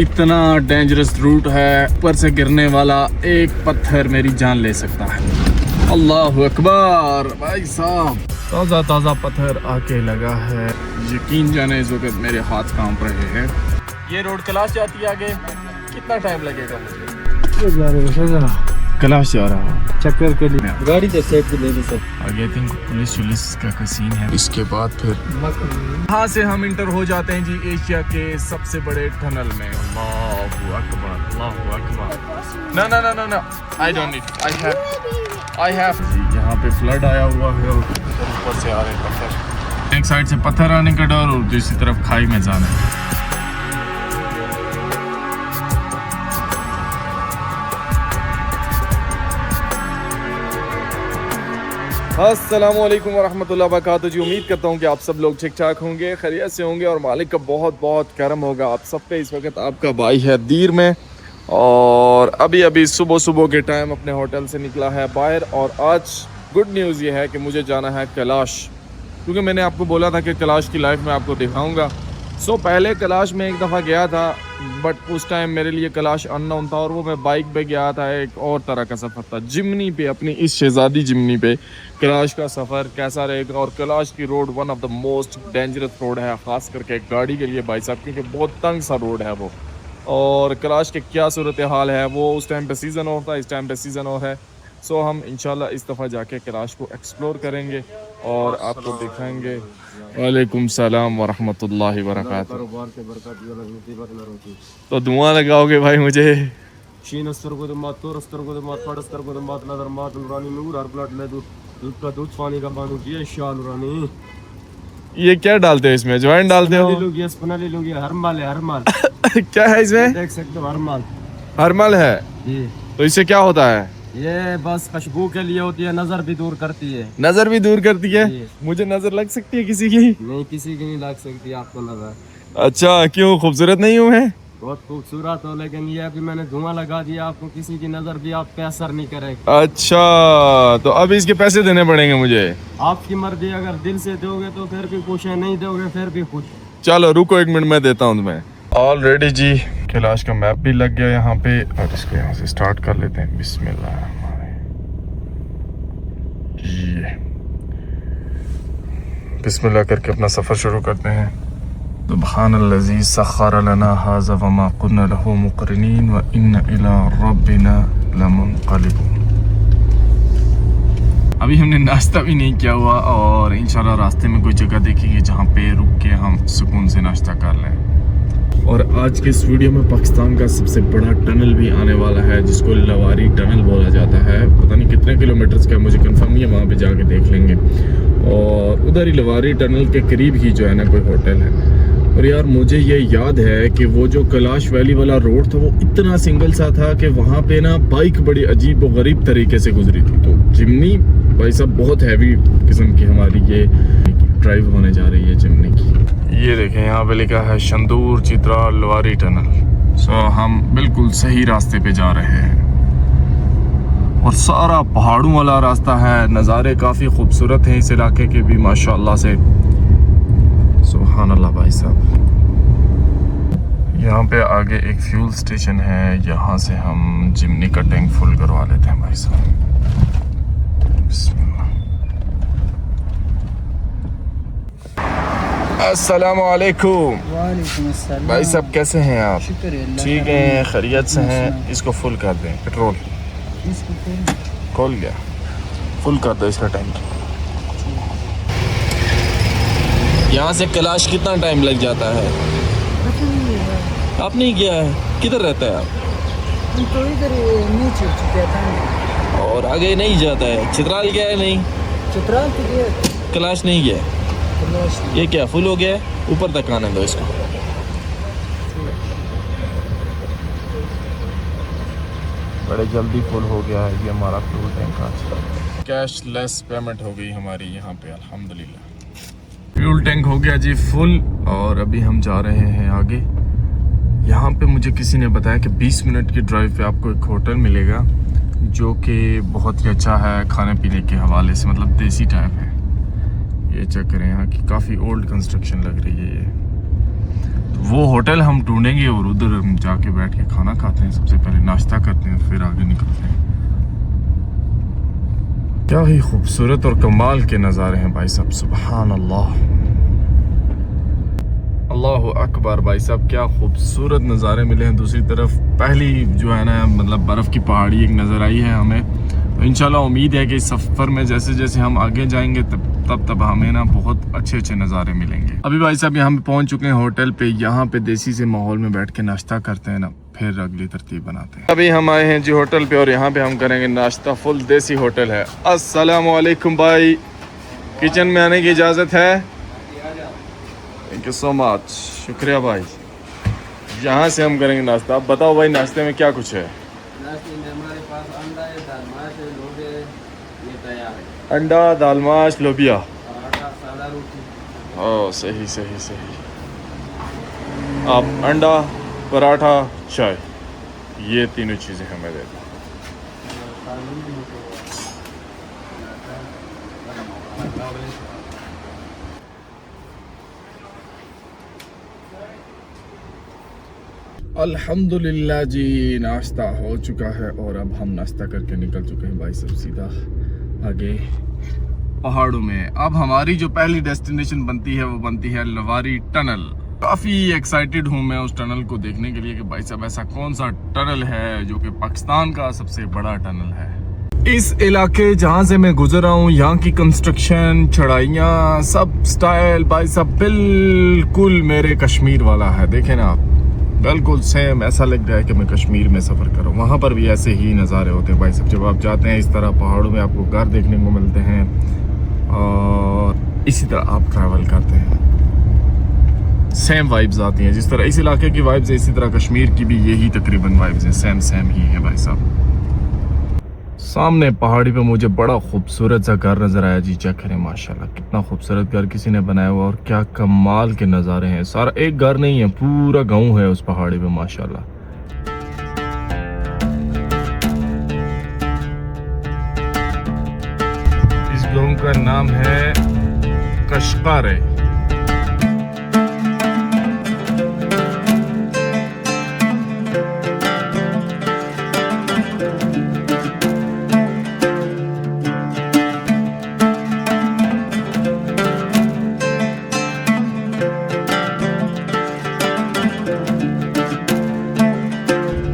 इतना dangerous root है, ऊपर से गिरने वाला एक पत्थर मेरी जान ले सकता है। अल्लाह अकबर भाई साहब, ताज़ा ताज़ा पत्थर आके लगा है। यकीन जाने इस वक्त मेरे हाथ कांप रहे हैं। ये रोड कैलाश जाती है आगे, कितना टाइम लगेगा मुझे? कैलाश जा रहा है चक्कर के लिए गाड़ी तो सेफ लेने से आगे। आई थिंक पुलिस का सीन है। इसके बाद फिर यहाँ से हम इंटर हो जाते हैं जी एशिया के सबसे बड़े टनल में। अल्लाहु अकबर, अल्लाहु अकबर। ना ना ना ना ना, I don't need, I have. यहाँ पे फ्लड आया हुआ है और ऊपर से आ रहे पत्थर। एक साइड से पत्थर आने का डर और दूसरी तरफ खाई में जाना। अस्सलामुअलैकुम वरहमतुल्लाहि वबरकातुहू जी। उम्मीद करता हूँ कि आप सब लोग ठीक ठाक होंगे, खैरियत से होंगे और मालिक का बहुत बहुत करम होगा आप सब पे। इस वक्त आपका भाई है दीर में और अभी सुबह के टाइम अपने होटल से निकला है बाहर। और आज गुड न्यूज़ ये है कि मुझे जाना है कैलाश, क्योंकि मैंने आपको बोला था कि कैलाश की लाइफ में आपको दिखाऊँगा। पहले कैलाश में एक दफ़ा गया था, बट उस टाइम मेरे लिए कैलाश अननोन था और वो मैं बाइक पे गया था। एक और तरह का सफ़र था, जिमनी पे, अपनी इस शहज़ादी जिमनी पे। कैलाश का सफ़र कैसा रहेगा? और कैलाश की road one of the most dangerous road है, ख़ास करके गाड़ी के लिए भाई साहब, क्योंकि बहुत तंग सा रोड है वो। और कैलाश के क्या सूरत हाल है वो, उस टाइम पे सीज़न ऑफ था, इस टाइम पे सीज़न ऑफ है। हम इंशाल्लाह इस दफ़ा जाके कैलाश को एक्सप्लोर करेंगे और आपको दिखाएंगे। वालेकुम सलाम वरहमतुल्लाहि वबरकातुहू। तो धुआं लगाओगे भाई मुझे? ये क्या डालते हो इसमें? ज्वाइन डालते हो? क्या है इसमें? देख सकते हो हरमाल। हरमल है जी। तो इससे क्या होता है? ये बस खुशबू के लिए होती है, नजर भी दूर करती है। नजर भी दूर करती है? मुझे नजर लग सकती है किसी की? नहीं, किसी की नहीं लग सकती आपको नजर। अच्छा, क्यों? खूबसूरत नहीं हूँ मैं? बहुत खूबसूरत हो, लेकिन ये अभी मैंने धुआं लगा दिया, आपको किसी की नजर भी आप पे असर नहीं करेगी। अच्छा, तो अब इसके पैसे देने पड़ेंगे मुझे? आपकी मर्जी, अगर दिल से दोगे तो फिर भी खुश है, नहीं दोगे फिर भी खुश। चलो रुको एक मिनट, मैं देता हूँ तुम्हें। ऑलरेडी जी कैलाश का मैप भी लग गया यहाँ पे और इसको यहाँ से स्टार्ट कर लेते हैं। बिस्मिल्लाह ये बिस्मिल्लाह करके अपना सफ़र शुरू करते हैं। सुब्हानल्लज़ी सख़्ख़र लना हाज़ा वमा कुन्ना लहू मुक़रिनीन व इन्ना इला रब्बिना लमुनक़लिबून। अभी हमने नाश्ता भी नहीं किया हुआ और इंशाल्लाह रास्ते में कोई जगह देखेंगे जहाँ पे रुक के हम सुकून से नाश्ता कर लें। और आज के इस वीडियो में पाकिस्तान का सबसे बड़ा टनल भी आने वाला है, जिसको लवारी टनल बोला जाता है। पता नहीं कितने किलोमीटर्स का, मुझे कंफर्म नहीं है, वहाँ पे जाके देख लेंगे। और उधर ही लवारी टनल के करीब ही जो है ना कोई होटल है। और यार मुझे ये याद है कि वो जो कैलाश वैली वाला रोड था वो इतना सिंगल सा था कि वहाँ पे ना बाइक बड़ी अजीब व गरीब तरीके से गुजरी थी। तो जिमनी भाई साहब बहुत हैवी किस्म की हमारी ये ड्राइव होने जा रही है जिमनी की। ये देखें यहाँ पे लिखा है शंदूर चित्रा लवारी टनल। हम बिल्कुल सही रास्ते पे जा रहे हैं और सारा पहाड़ों वाला रास्ता है। नज़ारे काफ़ी खूबसूरत हैं इस इलाके के भी माशाल्लाह से। सुभान अल्लाह भाई साहब। यहाँ पे आगे एक फ्यूल स्टेशन है, यहाँ से हम जिमनी का टैंक फुल करवा लेते हैं भाई साहब। अस्सलामु अलैकुम। वालेकुम अस्सलाम। भाई साहब कैसे हैं आप? शुक्र ठीक हैं, खैरियत से हैं? इसको फुल कर दें, पेट्रोल खोल गया, फुल कर दो इसका टैंक। यहाँ से कैलाश कितना टाइम लग जाता है? आप नहीं गया है? किधर रहता है आप? तो इधर नीचे था और आगे नहीं जाता है? चित्राल गया है? नहीं, चित्राल तो गया, कैलाश नहीं गया। ये क्या फुल हो गया है? ऊपर तक आने दो इसको। बड़े जल्दी फुल हो गया है ये हमारा फ्यूल टैंक। आज कैशलेस पेमेंट हो गई हमारी यहाँ पे अल्हम्दुलिल्लाह। फ्यूल टैंक हो गया जी फुल और अभी हम जा रहे हैं आगे। यहाँ पे मुझे किसी ने बताया कि 20 मिनट की ड्राइव पे आपको एक होटल मिलेगा जो कि बहुत ही अच्छा है खाने पीने के हवाले से, मतलब देसी टाइप है। ये चेक करें, यहाँ की काफ़ी ओल्ड कंस्ट्रक्शन लग रही है ये। वो होटल हम ढूंढेंगे और उधर हम जाके बैठ के खाना खाते हैं। सबसे पहले नाश्ता करते हैं, फिर आगे निकलते हैं। क्या ही खूबसूरत और कमाल के नज़ारे हैं भाई साहब, सुभान अल्लाह, अल्लाह अकबर। भाई साहब क्या खूबसूरत नज़ारे मिले हैं। दूसरी तरफ पहली जो है ना मतलब बर्फ़ की पहाड़ी एक नज़र आई है हमें। तो इंशाल्लाह उम्मीद है कि इस सफ़र में जैसे जैसे हम आगे जाएंगे तब हमें ना बहुत अच्छे अच्छे नज़ारे मिलेंगे। अभी भाई साहब यहाँ पे पहुँच चुके हैं होटल पे। यहाँ पे देसी से माहौल में बैठ के नाश्ता करते हैं ना, फिर अगली तरतीब बनाते हैं। अभी हम आए हैं जी होटल पे और यहाँ पे हम करेंगे नाश्ता। फुल देसी होटल है। अस्सलामु अलैकुम भाई, किचन में आने की इजाज़त है? थैंक यू सो मच, शुक्रिया भाई। यहाँ से हम करेंगे नाश्ता। आप बताओ भाई नाश्ते में क्या कुछ है? नाश्ते में हमारे पास अंडा है, दाल माश है, लोबे, ये तैयार है। अंडा, दाल माश, लोबिया, पराठा, सादा रोटी। ओह सही सही सही। आप अंडा, पराठा, चाय, ये तीनों चीज़ें हमें दे दो। अल्हम्दुलिल्लाह जी, नाश्ता हो चुका है और अब हम नाश्ता करके निकल चुके हैं भाई सब सीधा आगे पहाड़ों में। अब हमारी जो पहली डेस्टिनेशन बनती है वो बनती है लवारी टनल। काफ़ी एक्साइटेड हूँ मैं उस टनल को देखने के लिए कि भाई साहब ऐसा कौन सा टनल है जो कि पाकिस्तान का सबसे बड़ा टनल है। इस इलाके जहाँ से मैं गुजर रहा हूँ, यहाँ की कंस्ट्रक्शन, चढ़ाइयाँ, सब स्टाइल भाई साहब बिल्कुल मेरे कश्मीर वाला है। देखें ना आप, बिल्कुल सेम ऐसा लग रहा है कि मैं कश्मीर में सफ़र कर रहा हूँ। वहाँ पर भी ऐसे ही नज़ारे होते हैं भाई साहब। जब आप जाते हैं इस तरह पहाड़ों में आपको घर देखने को मिलते हैं और इसी तरह आप ट्रैवल करते हैं, सेम वाइब्स आती हैं। जिस तरह इस इलाके की वाइब्स है इसी तरह कश्मीर की भी यही तकरीबन वाइब्स हैं, सेम ही है भाई साहब। सामने पहाड़ी पे मुझे बड़ा खूबसूरत सा घर नज़र आया जी। चेक करें माशाल्लाह कितना खूबसूरत घर किसी ने बनाया हुआ और क्या कमाल के नज़ारे हैं। सारा एक घर नहीं है, पूरा गांव है उस पहाड़ी पे माशाल्लाह। इस गांव का नाम है कशकारे।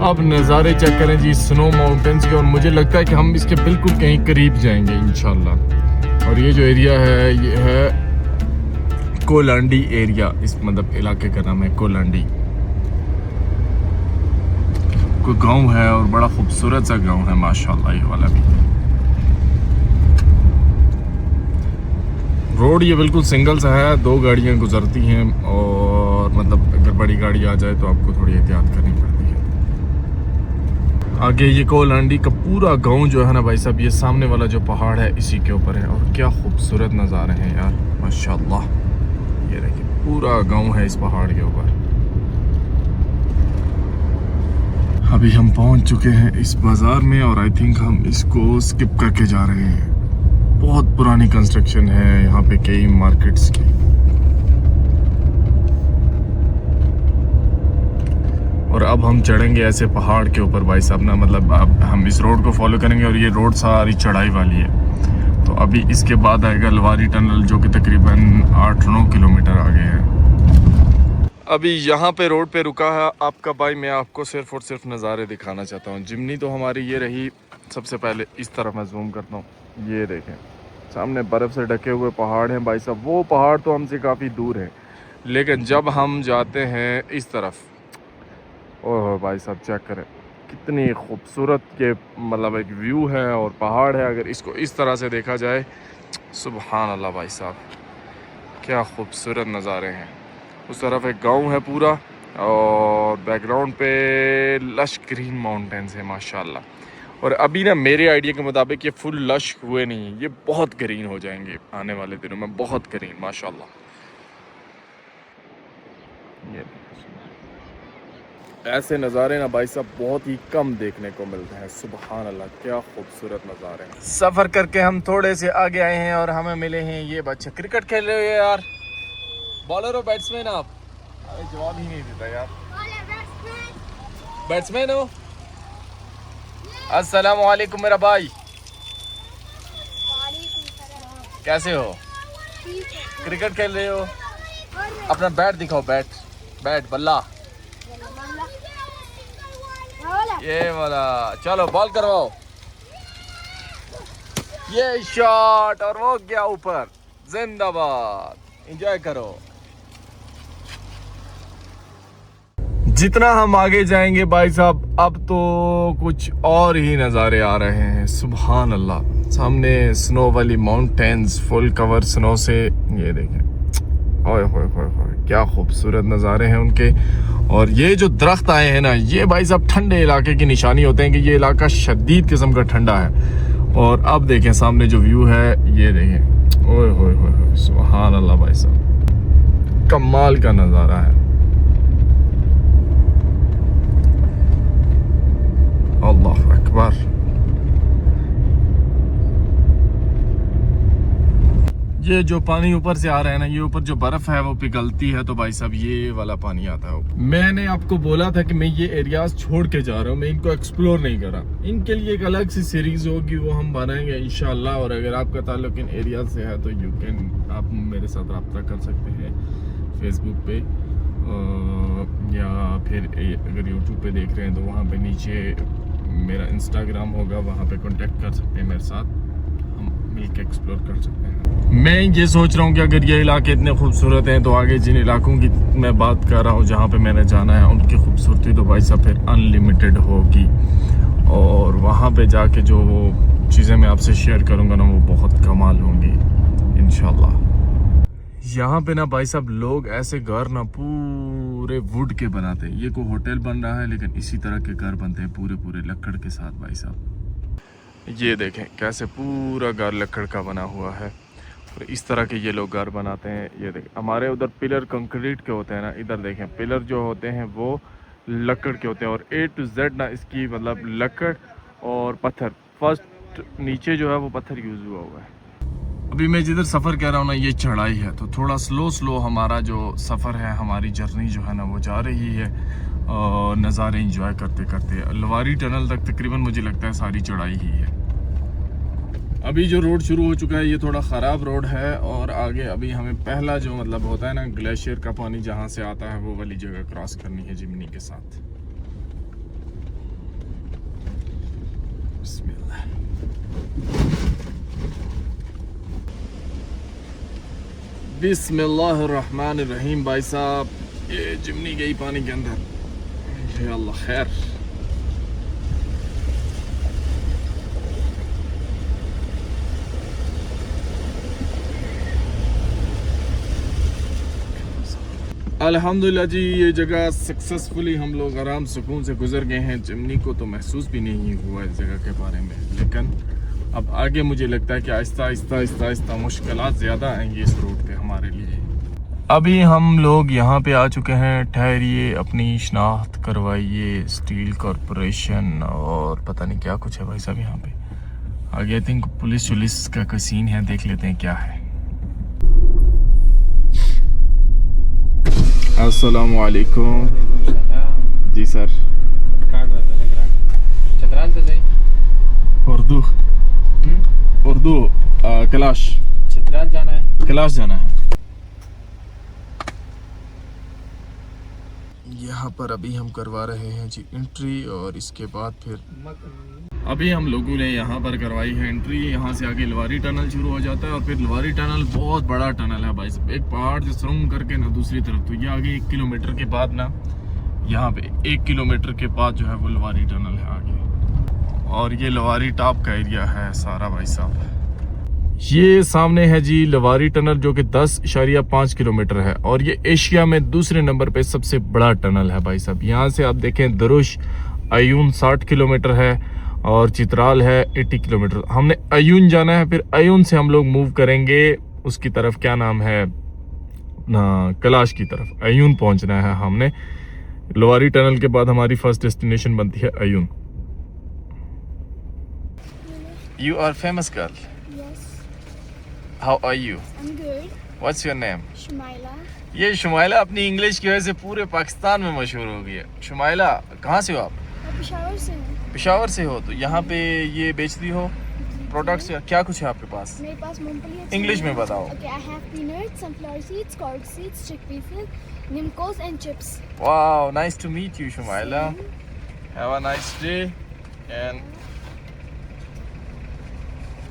अब नज़ारे चेक करें जी स्नो माउंटेन्स के, और मुझे लगता है कि हम इसके बिल्कुल कहीं करीब जाएंगे इंशाल्लाह। और ये जो एरिया है ये है कोलांडी एरिया। इस मतलब इलाके का नाम है कोलांडी। कोई गांव है और बड़ा खूबसूरत सा गांव है माशाल्लाह ये वाला भी। रोड ये बिल्कुल सिंगल सा है, 2 गाड़ियां गुजरती हैं और मतलब अगर बड़ी गाड़ी आ जाए तो आपको थोड़ी एहतियात करनी पड़ती है। आगे ये कोलांडी का पूरा गांव जो है ना भाई साहब, ये सामने वाला जो पहाड़ है इसी के ऊपर है। और क्या खूबसूरत नज़ारे हैं यार माशाल्लाह। ये देखिए पूरा गांव है इस पहाड़ के ऊपर। अभी हम पहुंच चुके हैं इस बाज़ार में और आई थिंक हम इसको स्किप करके जा रहे हैं। बहुत पुरानी कंस्ट्रक्शन है यहाँ पे कई मार्केट्स की। और अब हम चढ़ेंगे ऐसे पहाड़ के ऊपर भाई साहब ना, मतलब अब हम इस रोड को फॉलो करेंगे और ये रोड सारी चढ़ाई वाली है। तो अभी इसके बाद आएगा लवारी टनल जो कि तकरीबन 8-9 किलोमीटर आगे है। अभी यहाँ पे रोड पे रुका है आपका भाई, मैं आपको सिर्फ और सिर्फ नज़ारे दिखाना चाहता हूँ। जिमनी तो हमारी ये रही। सबसे पहले इस तरफ मैं जूम करता हूँ, ये देखें सामने बर्फ़ से ढके हुए पहाड़ हैं भाई साहब। वो पहाड़ तो हमसे काफ़ी दूर है, लेकिन जब हम जाते हैं इस तरफ, ओह भाई साहब चेक करें कितनी खूबसूरत के मतलब एक व्यू है और पहाड़ है। अगर इसको इस तरह से देखा जाए, सुभान अल्लाह भाई साहब क्या खूबसूरत नज़ारे हैं। उस तरफ एक गांव है पूरा और बैकग्राउंड पे लश ग्रीन माउंटेन्स है माशाल्लाह। और अभी ना मेरे आइडिया के मुताबिक ये फुल लश हुए नहीं, ये बहुत ग्रीन हो जाएंगे आने वाले दिनों में, बहुत ग्रीन माशाल्लाह। ये ऐसे नज़ारे ना भाई साहब बहुत ही कम देखने को मिलते हैं। सुभान अल्लाह क्या खूबसूरत नज़ारे हैं। सफ़र करके हम थोड़े से आगे आए हैं और हमें मिले हैं ये बच्चे। क्रिकेट खेल रहे हो यार? बॉलर हो बैट्समैन आप? अरे जवाब ही नहीं देता यार। बैट्समैन हो? अस्सलाम वालेकुम मेरा भाई, कैसे हो? क्रिकेट खेल रहे हो? अपना बैट दिखाओ, बैट बल्ला, ये वाला। चलो बॉल करवाओ। ये शॉट और वो गया ऊपर। जिंदाबाद, एंजॉय करो। जितना हम आगे जाएंगे भाई साहब, अब तो कुछ और ही नज़ारे आ रहे हैं। सुभान अल्लाह, सामने स्नो वाली माउंटेन्स, फुल कवर स्नो से। ये देखें, ओए होए होए होए, क्या खूबसूरत नज़ारे हैं उनके। और ये जो दरख्त आए हैं ना, ये भाई साहब ठंडे इलाके की निशानी होते हैं कि ये इलाका शदीद किस्म का ठंडा है। और अब देखें सामने जो व्यू है, ये देखें, ओए होए होए, सुभान अल्लाह भाई साहब, कमाल का नज़ारा है। अल्लाह अकबर। ये जो पानी ऊपर से आ रहा है ना, ये ऊपर जो बर्फ है वो पिघलती है, तो भाई साहब ये वाला पानी आता है। मैंने आपको बोला था कि मैं ये एरियाज छोड़ के जा रहा हूँ, मैं इनको एक्सप्लोर नहीं करा। इनके लिए एक अलग सी सीरीज होगी, वो हम बनाएंगे इंशाल्लाह। और अगर आपका ताल्लुक इन एरियाज से है तो आप मेरे साथ रब्ता कर सकते हैं फेसबुक पे, या फिर अगर यूट्यूब पे देख रहे हैं तो वहाँ पे नीचे मेरा इंस्टाग्राम होगा, वहाँ पे कांटेक्ट कर सकते हैं मेरे साथ, हम मिलकर एक्सप्लोर कर सकते हैं। मैं ये सोच रहा हूँ कि अगर ये इलाके इतने खूबसूरत हैं तो आगे जिन इलाकों की मैं बात कर रहा हूँ जहाँ पे मैंने जाना है, उनकी खूबसूरती तो भाई साहब फिर अनलिमिटेड होगी। और वहाँ पे जाके जो चीज़ें मैं आपसे शेयर करूँगा ना, वो बहुत कमाल होंगी इंशाल्लाह। यहाँ पे ना भाई साहब लोग ऐसे घर ना पूरे वुड के बनाते हैं। ये कोई होटल बन रहा है लेकिन इसी तरह के घर बनते हैं पूरे लकड़ के साथ भाई साहब। ये देखें कैसे पूरा घर लकड़ का बना हुआ है, और इस तरह के ये लोग घर बनाते हैं। ये देखें, हमारे उधर पिलर कंक्रीट के होते हैं ना, इधर देखें पिलर जो होते हैं वो लकड़ के होते हैं। और A to Z ना इसकी मतलब लकड़ और पत्थर, फर्स्ट नीचे जो है वो पत्थर यूज़ हुआ है। अभी मैं जिधर सफ़र कर रहा हूँ ना, ये चढ़ाई है, तो थोड़ा स्लो हमारा जो सफ़र है, हमारी जर्नी जो है ना वो जा रही है, और नज़ारे इंजॉय करते करते। लवारी टनल तक तकरीबन मुझे लगता है सारी चढ़ाई ही है। अभी जो रोड शुरू हो चुका है ये थोड़ा ख़राब रोड है, और आगे अभी हमें पहला जो मतलब होता है ना ग्लेशियर का पानी जहाँ से आता है, वो वाली जगह क्रॉस करनी है जिमनी के साथ। बिस्मिल्लाह। बिस्मिल्लाहिर्रहमानिर्रहीम। भाई साहब ये जिमनी गई पानी के अंदर, या अल्लाह खैर। अल्हम्दुलिल्लाह जी, ये जगह सक्सेसफुली हम लोग आराम सुकून से गुजर गए हैं। चिमनी को तो महसूस भी नहीं हुआ इस जगह के बारे में, लेकिन अब आगे मुझे लगता है कि आहिस्ता मुश्किलात ज़्यादा आएंगी इस रूट पे हमारे लिए। अभी हम लोग यहाँ पे आ चुके हैं। ठहरिए, अपनी शनाख्त करवाइए, स्टील कॉरपोरेशन और पता नहीं क्या कुछ है भाई साहब यहाँ पे। आगे आई थिंक पुलिस का कोई सीन है, देख लेते हैं क्या है। अस्सलाम वालेकुम जी सर। उर्दू कैलाश चित्राल जाना है, कैलाश जाना है। यहाँ पर अभी हम करवा रहे हैं जी एंट्री, और इसके बाद फिर अभी हम लोगों ने यहाँ पर करवाई है एंट्री। यहाँ से आगे लवारी टनल शुरू हो जाता है, और फिर लवारी टनल बहुत बड़ा टनल है भाई साहब, एक पहाड़ से सुरंग करके ना दूसरी तरफ। तो ये आगे 1 किलोमीटर के बाद ना, यहाँ पे 1 किलोमीटर के बाद जो है वो लवारी टनल है आगे। और ये लवारी टॉप का एरिया है सारा भाई साहब। ये सामने है जी लवारी टनल, जो कि 10.5 किलोमीटर है, और ये एशिया में दूसरे नंबर पे सबसे बड़ा टनल है भाई साहब। यहाँ से आप देखें दरुश अयून 60 किलोमीटर है, और चित्राल है 80 किलोमीटर। हमने अयून जाना है, फिर अयून से हम लोग मूव करेंगे उसकी तरफ, क्या नाम है ना, कैलाश की तरफ। अयून पहुंचना है हमने। लवारी टनल के बाद हमारी फर्स्ट डेस्टिनेशन बनती है अयून। You are famous girl. Yes, How are you? I'm good. What's your name? Shmaila. ये शुमाइला अपनी इंग्लिश की वजह से पूरे पाकिस्तान में मशहूर हो गई है। शुमाइला कहाँ से हो आप? पेशावर से हूँ। पेशावर से हो, तो यहाँ पे ये बेचती हो प्रोडक्ट्स या क्या कुछ है आपके पास? मेरे पास मूंगफली है। इंग्लिश में बताओ। Okay, I have peanuts, sunflower seeds, cod seeds, chickpea seeds, nimcos and chips. Wow, nice to meet you, Shumaila. Have a nice day, and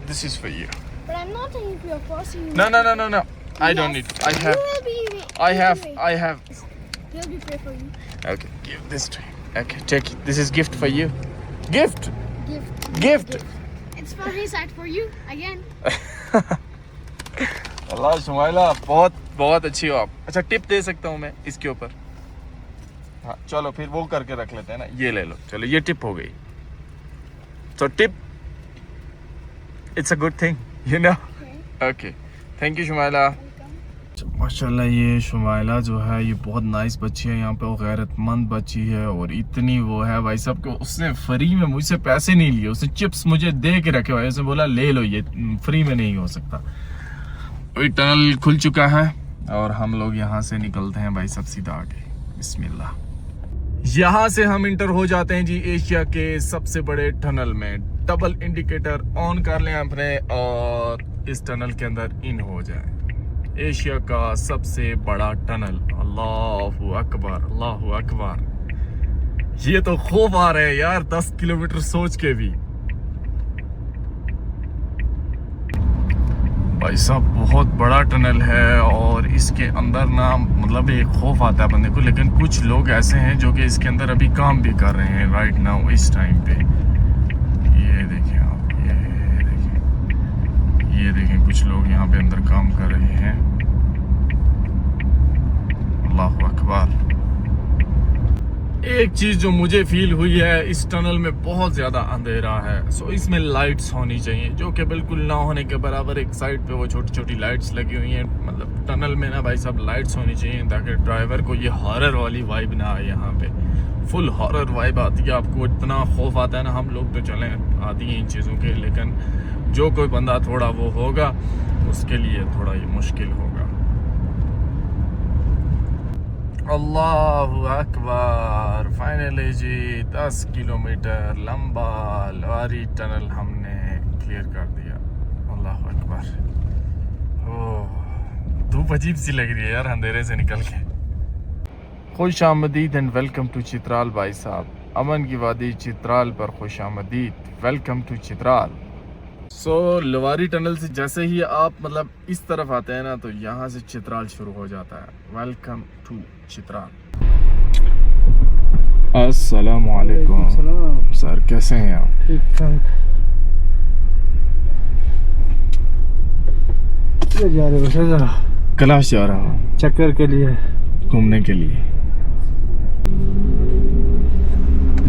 this is for you. But I'm not saying if you're forcing me. No. I don't need. I have. You will be. I have. pay. I have. He'll be pay for you. Okay, give this to him. Okay, take it. This is gift for you. Gift. Gift. It's for his side for you again. अल्लाह शुमाइला बहुत अच्छी हो आप। अच्छा tip दे सकता हूँ मैं इसके ऊपर? हाँ चलो फिर वो करके रख लेते हैं ना, ये ले लो। चलो ये टिप हो गई। So tip, it's a good thing, you know. Okay, thank you Shumaila. माशाल्लाह ये शुमाइला जो है ये बहुत नाइस बच्ची है, यहाँ पे वो गैरतमंद बच्ची है और इतनी वो है भाई साहब को उसने फ्री में मुझसे पैसे नहीं लिए, उसने चिप्स मुझे दे के रखे हुए, उसने बोला ले लो, ये फ्री में नहीं हो सकता। अभी टनल खुल चुका है और हम लोग यहाँ से निकलते हैं भाई साहब सीधा आगे। बिस्मिल्लाह। यहाँ से हम इंटर हो जाते हैं जी एशिया के सबसे बड़े टनल में। डबल इंडिकेटर ऑन कर लें अपने और इस टनल के अंदर इन हो जाए। एशिया का सबसे बड़ा टनल। अल्लाहु अकबर, अल्लाहु अकबर। ये तो खौफ आ रहे हैं यार 10 किलोमीटर सोच के भी। भाई साहब बहुत बड़ा टनल है और इसके अंदर ना मतलब एक खौफ आता है बंदे को, लेकिन कुछ लोग ऐसे हैं जो कि इसके अंदर अभी काम भी कर रहे हैं राइट नाउ इस टाइम पे। ये देखें आप, ये देखें कुछ लोग यहाँ पे अंदर काम कर रहे हैं। अल्लाहु अकबर। एक चीज जो मुझे फील हुई है, इस टनल में बहुत ज्यादा अंधेरा है, सो इसमें लाइट्स होनी चाहिए जो कि बिल्कुल ना होने के बराबर। एक साइड पे वो छोटी छोटी लाइट्स लगी हुई हैं, मतलब टनल में ना भाई साहब लाइट्स होनी चाहिए ताकि ड्राइवर को ये हॉरर वाली वाइब ना आए। यहाँ पे फुल हॉरर वाइब आती है, आपको इतना खौफ आता है ना। हम लोग तो चले आती हैं इन चीज़ों के, लेकिन जो कोई बंदा थोड़ा वो होगा उसके लिए थोड़ा ये मुश्किल होगा। अल्लाहु अकबर। फाइनली जी 10 किलोमीटर लंबा लवारी टनल हमने क्लियर कर दिया। अल्लाहु अकबर। ओह धूप अजीब सी लग रही है यार अंधेरे से निकल के। खुश आमदीद एंड वेलकम टू चित्राल भाई साहब। अमन की वादी चित्राल पर खुश आमदीद, welcome to Chitral. So Lowari tunnel से जैसे ही आप मतलब इस तरफ आते हैं ना तो यहाँ से चित्राल शुरू हो जाता है। Welcome to Chitral. अस्सलामु अलैकुम सर, कैसे हैं आप? ठीक ठाक। जा रहे हो जरा? कैलाश जा रहा हूँ चक्कर के लिए, घूमने के लिए।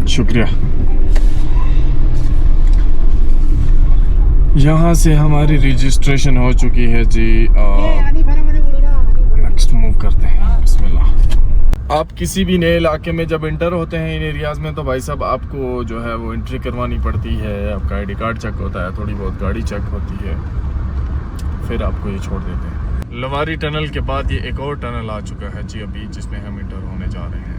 शुक्रिया। यहाँ से हमारी रजिस्ट्रेशन हो चुकी है जी। नेक्स्ट मूव करते हैं। बिस्मिल्लाह। आप किसी भी नए इलाके में जब इंटर होते हैं इन एरियाज़ में तो भाई साहब आपको जो है वो एंट्री करवानी पड़ती है, आपका आईडी कार्ड चेक होता है, थोड़ी बहुत गाड़ी चेक होती है, फिर आपको ये छोड़ देते हैं। लवारी टनल के बाद ये एक और टनल आ चुका है जी अभी, जिसमें हम इंटर होने जा रहे हैं।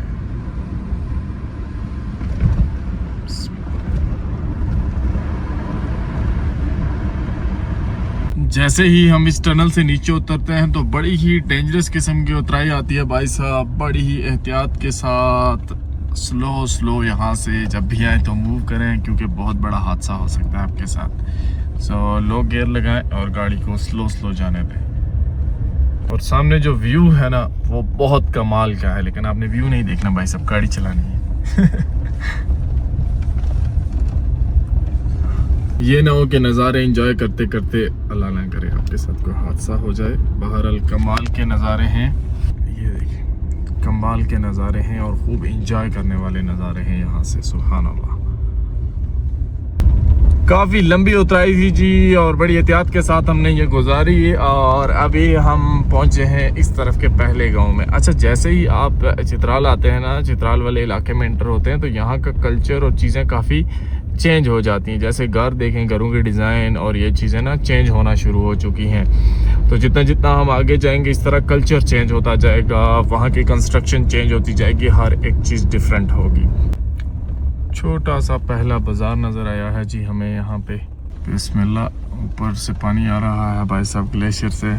जैसे ही हम इस टनल से नीचे उतरते हैं तो बड़ी ही डेंजरस किस्म की उतराई आती है भाई साहब। बड़ी ही एहतियात के साथ स्लो यहाँ से जब भी आए तो मूव करें, क्योंकि बहुत बड़ा हादसा हो सकता है आपके साथ। सो लो गियर लगाएं और गाड़ी को स्लो जाने दें। और सामने जो व्यू है ना वो बहुत कमाल का है, लेकिन आपने व्यू नहीं देखना भाई साहब, गाड़ी चलानी है। ये ना हो कि नज़ारे एंजॉय करते करते अल्लाह ना करे आपके साथ कोई हादसा हो जाए। बहरहाल कमाल के नज़ारे हैं, ये देखिए कमाल के नज़ारे हैं और खूब एंजॉय करने वाले नज़ारे हैं यहाँ से। सुभान अल्लाह। काफ़ी लंबी उतराई थी जी और बड़ी एहतियात के साथ हमने ये गुजारी और अभी हम पहुँचे हैं इस तरफ के पहले गांव में। अच्छा, जैसे ही आप चित्राल आते हैं ना, चित्राल वाले इलाके में एंटर होते हैं तो यहाँ का कल्चर और चीज़ें काफ़ी चेंज हो जाती हैं। जैसे घर देखें, घरों के डिज़ाइन और ये चीज़ें ना चेंज होना शुरू हो चुकी हैं। तो जितना जितना हम आगे जाएंगे इस तरह कल्चर चेंज होता जाएगा, वहाँ की कंस्ट्रक्शन चेंज होती जाएगी, हर एक चीज़ डिफरेंट होगी। छोटा सा पहला बाज़ार नज़र आया है जी हमें यहाँ पे। बिस्मिल्लाह, ऊपर से पानी आ रहा है भाई साहब ग्लेशियर से।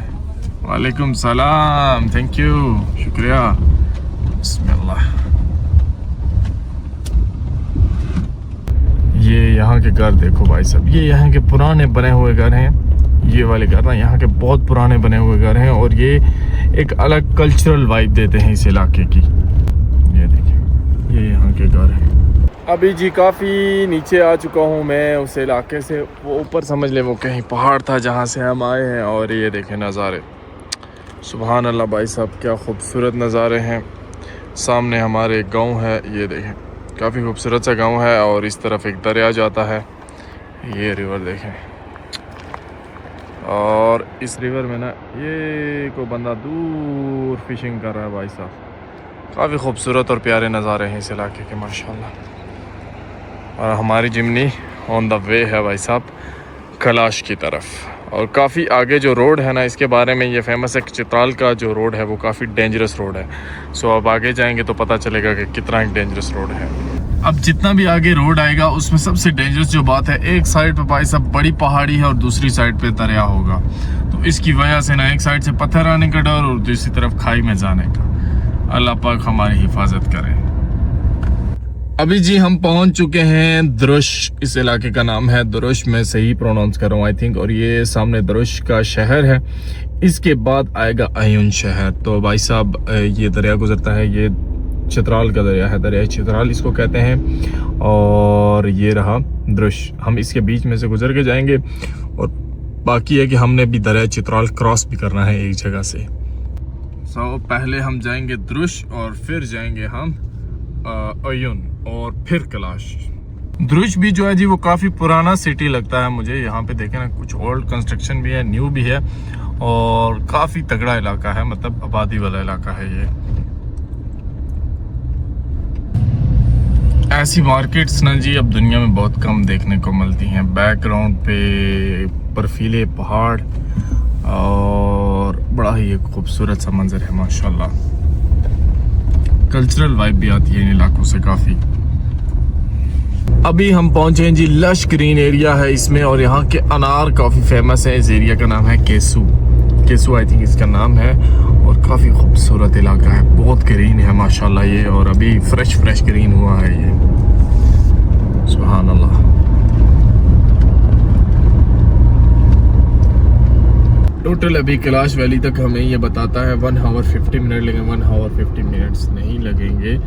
वालेकुम सलाम, थैंक यू, शुक्रिया। बिस्मिल्लाह। ये यहाँ के घर देखो भाई साहब, ये यहाँ के पुराने बने हुए घर हैं। ये वाले घर ना यहाँ के बहुत पुराने बने हुए घर हैं और ये एक अलग कल्चरल वाइब देते हैं इस इलाके की। ये देखिए, ये यहाँ के घर हैं। अभी जी काफ़ी नीचे आ चुका हूँ मैं उस इलाके से। वो ऊपर समझ ले वो कहीं पहाड़ था जहाँ से हम आए हैं। और ये देखें नज़ारे, सुभान अल्लाह भाई साहब, क्या खूबसूरत नज़ारे हैं। सामने हमारे गांव है, ये देखें काफ़ी खूबसूरत सा गांव है और इस तरफ एक दरिया जाता है, ये रिवर देखें। और इस रिवर में ना ये को बंदा दूर फिशिंग कर रहा है भाई साहब। काफ़ी खूबसूरत और प्यारे नज़ारे हैं इस इलाके के माशाल्लाह। और हमारी जिमनी ऑन द वे है भाई साहब कैलाश की तरफ। और काफ़ी आगे जो रोड है ना, इसके बारे में ये फेमस है कि चित्राल का जो रोड है वो काफ़ी डेंजरस रोड है। सो अब आगे जाएंगे तो पता चलेगा कि कितना एक डेंजरस रोड है। अब जितना भी आगे रोड आएगा उसमें सबसे डेंजरस जो बात है, एक साइड पे भाई साहब बड़ी पहाड़ी है और दूसरी साइड पे दरिया होगा। तो इसकी वजह से ना एक साइड से पत्थर आने का डर और दूसरी तरफ खाई में जाने का। अल्लाह पाक हमारी हिफाजत करे। अभी जी हम पहुंच चुके हैं दरुश, इस इलाके का नाम है दरुश, मैं सही प्रोनाउंस कर रहा हूँ आई थिंक। और ये सामने दरुश का शहर है, इसके बाद आएगा अयून शहर। तो भाई साहब ये दरिया गुजरता है, ये चित्राल का दरिया है, दरिया चित्राल इसको कहते हैं। और ये रहा दरुश, हम इसके बीच में से गुजर के जाएंगे। और बाकी है कि हमने भी दरिया चित्राल क्रॉस भी करना है एक जगह से। पहले हम जाएंगे दरुश और फिर जाएंगे हम अयून और फिर कैलाश। दरुश भी जो है जी वो काफ़ी पुराना सिटी लगता है मुझे। यहाँ पे देखें ना, कुछ ओल्ड कंस्ट्रक्शन भी है, न्यू भी है और काफ़ी तगड़ा इलाका है, मतलब आबादी वाला इलाका है ये। ऐसी मार्केट्स ना जी अब दुनिया में बहुत कम देखने को मिलती हैं। बैकग्राउंड पे बर्फीले पहाड़ और बड़ा ही एक खूबसूरत सा मंजर है माशाल्लाह। कल्चरल वाइब भी आती है इन इलाकों से काफ़ी। अभी हम पहुंचे हैं जी, लश ग्रीन एरिया है इसमें और यहाँ के अनार काफ़ी फेमस है। इस एरिया का नाम है केसू, केसू आई थिंक इसका नाम है। और काफ़ी खूबसूरत इलाका है, बहुत ग्रीन है माशाल्लाह ये। और अभी फ्रेश ग्रीन हुआ है ये, सुभान अल्लाह। टोटल अभी कैलाश वैली तक हमें ये बताता है 1 आवर 50 मिनट लगेंगे। 1 आवर 50 मिनट्स नहीं लगेंगे,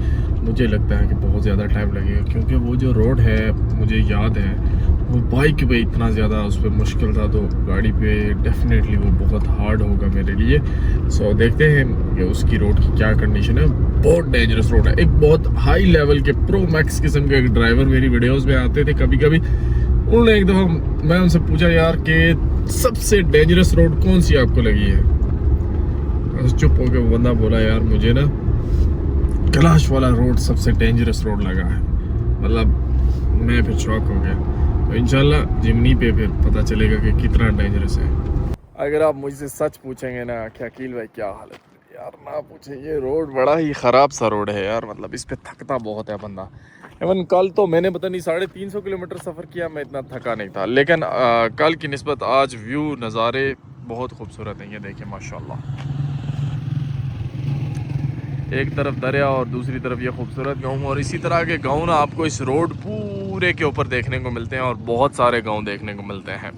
मुझे लगता है कि बहुत ज़्यादा टाइम लगेगा। क्योंकि वो जो रोड है मुझे याद है वो बाइक पे इतना ज़्यादा उस पर मुश्किल था, तो गाड़ी पे डेफिनेटली वो बहुत हार्ड होगा मेरे लिए। सो देखते हैं कि उसकी रोड की क्या कंडीशन है। बहुत डेंजरस रोड है। एक बहुत हाई लेवल के प्रो मैक्स किस्म के एक ड्राइवर मेरी वीडियोज़ में आते थे कभी कभी। उन्होंने एक दफ़ा मैं उनसे पूछा यार कि सबसे डेंजरस रोड कौन सी आपको लगी है। चुप हो गया वो बंदा, बोला यार मुझे ना कैलाश वाला रोड सबसे डेंजरस रोड लगा है। मतलब मैं फिर शॉक हो गया। तो इंशाल्लाह जिमनी पे फिर पता चलेगा कि कितना डेंजरस है। अगर आप मुझसे सच पूछेंगे ना कि अकील भाई क्या हालत है, यार ना पूछे, ये रोड बड़ा ही ख़राब सा रोड है यार। मतलब इस पे थकता बहुत है बंदा। इवन कल तो मैंने पता नहीं 350 किलोमीटर सफ़र किया, मैं इतना थका नहीं था। लेकिन कल की निस्बत आज व्यू नज़ारे बहुत खूबसूरत हैं। ये देखिए माशाल्लाह, एक तरफ दरिया और दूसरी तरफ ये खूबसूरत गाँव। और इसी तरह के गाँव ना आपको इस रोड पूरे के ऊपर देखने को मिलते हैं और बहुत सारे गाँव देखने को मिलते हैं।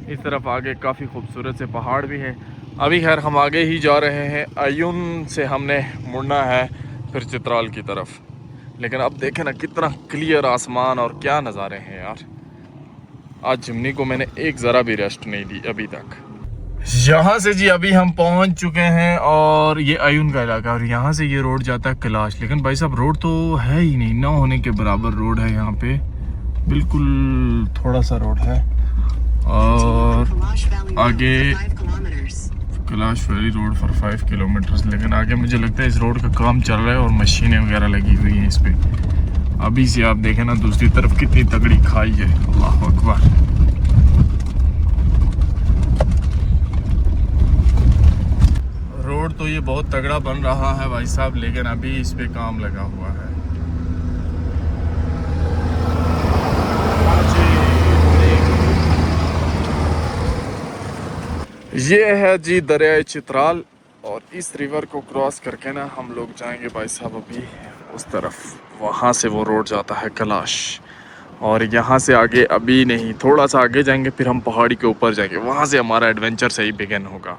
इस तरफ आगे काफ़ी खूबसूरत से पहाड़ भी हैं। अभी खैर हम आगे ही जा रहे हैं, अयून से हमने मुड़ना है फिर चित्राल की तरफ। लेकिन अब देखें ना कितना क्लियर आसमान और क्या नज़ारे हैं यार। आज जिमनी को मैंने एक ज़रा भी रेस्ट नहीं दी अभी तक। यहाँ से जी अभी हम पहुँच चुके हैं और ये अयून का इलाका, और यहाँ से ये रोड जाता है कैलाश। लेकिन भाई साहब रोड तो है ही नहीं, ना होने के बराबर रोड है यहाँ पे, बिल्कुल थोड़ा सा रोड है। और आगे Kailash valley road for 5 kilometres. लेकिन आगे मुझे लगता है इस रोड का काम चल रहा है और मशीनें वगैरह लगी हुई हैं इस पर। अभी से आप देखें ना दूसरी तरफ कितनी तगड़ी खाई है, अल्लाह अकबर। रोड तो ये बहुत तगड़ा बन रहा है भाई साहब, लेकिन अभी इस पे काम लगा हुआ है। ये है जी दरिया चित्राल, और इस रिवर को क्रॉस करके ना हम लोग जाएंगे भाई साहब अभी उस तरफ, वहाँ से वो रोड जाता है कैलाश, और यहाँ से आगे अभी नहीं, थोड़ा सा आगे जाएंगे फिर हम पहाड़ी के ऊपर जाएंगे, वहाँ से हमारा एडवेंचर सही बिगिन होगा।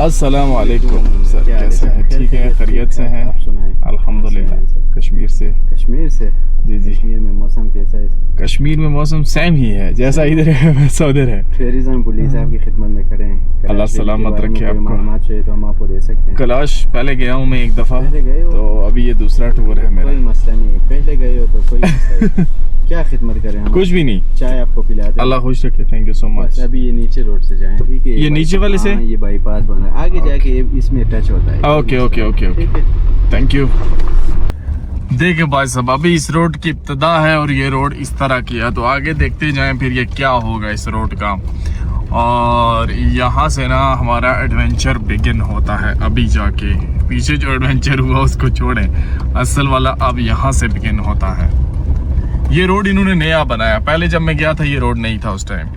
अस्सलाम वालेकुम सर, कैसे हैं? ठीक है, खैरियत से हैं? आप सुनाएं। अल्हम्दुलिल्लाह। कश्मीर से। कश्मीर से? जी जी। कश्मीर में मौसम कैसा है? कश्मीर में मौसम सेम ही है, जैसा इधर है वैसा उधर है। टूरिज्म पुलिस आपकी खिदमत में खड़े हैं। अल्लाह सलामत रखे आपको। मालूमात चाहिए तो हम आपको दे सकते हैं। कैलाश पहले गया हूँ मैं एक दफ़ा, पहले गए हो? तो अभी ये दूसरा टूर है मेरा। कोई मसला नहीं है, पहले गए हो तो कोई मसला नहीं। क्या खिदमत करें हम? कुछ भी नहीं, चाय आपको पिलाते हैं। अल्लाह खुश रखे, थैंक यू सो मच। अभी ये नीचे रोड से जाएं, ठीक है? ये नीचे वाले से? हाँ, ये बाईपास बन रहा है, आगे जाके इसमें टच होता है। ओके ओके ओके ओके, ठीक है, थैंक यू। देखिए भाई साहब, अभी इस रोड की इब्तिदा है और ये रोड इस तरह की है, तो आगे देखते जाएं फिर ये क्या होगा इस रोड का। और यहाँ से ना हमारा एडवेंचर बिगिन होता है अभी जाके, पीछे जो एडवेंचर हुआ उसको छोड़ें, असल वाला अब यहाँ से बिगिन होता है। ये रोड इन्होंने नया बनाया, पहले जब मैं गया था ये रोड नहीं था उस टाइम।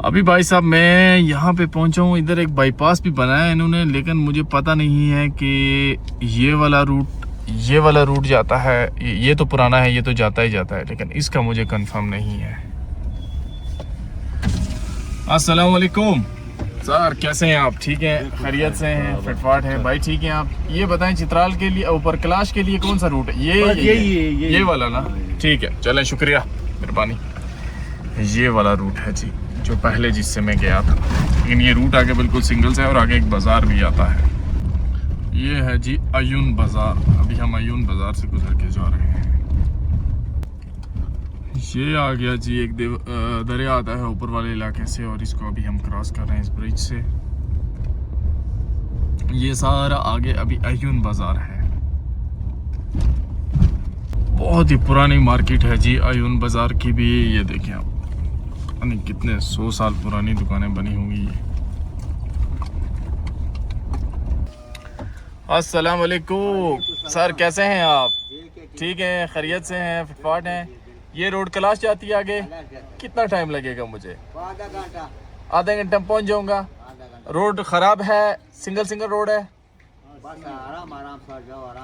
अभी भाई साहब मैं यहाँ पे पहुँचा हूँ, इधर एक बाईपास भी बनाया इन्होंने, लेकिन मुझे पता नहीं है कि ये वाला रूट जाता है, ये तो पुराना है, ये तो जाता ही जाता है, लेकिन इसका मुझे कंफर्म नहीं है। अस्सलाम वालेकुम सर, कैसे हैं आप? ठीक हैं, खैरियत से हैं? फिटफाट हैं भाई? ठीक हैं आप? ये बताएं चित्राल के लिए, ऊपर कैलाश के लिए कौन सा रूट है? ये वाला ना? ठीक है, चलें, शुक्रिया, मेहरबानी। ये वाला रूट है जी, जो पहले जिससे मैं गया था, लेकिन ये रूट आगे बिल्कुल सिंगल से है और आगे एक बाजार भी आता है। ये है जी अयून बाजार, अभी हम अयून बाजार से गुजर के जा रहे हैं। ये आ गया जी एक दरिया आता है ऊपर वाले इलाके से, और इसको अभी हम क्रॉस कर रहे हैं इस ब्रिज से। ये सारा आगे अभी अयून बाजार है, बहुत ही पुरानी मार्केट है जी अयून बाजार की भी। ये देखें आप, नहीं कितने 100 साल पुरानी दुकानें बनी हुई है। अस्सलाम वालेकुम सर, कैसे हैं आप? ठीक हैं, खैरियत से हैं? फिटफाट हैं? ये रोड कैलाश जाती है आगे, कितना टाइम लगेगा मुझे? आधा घंटा में पहुंच जाऊंगा। रोड खराब है, सिंगल रोड है,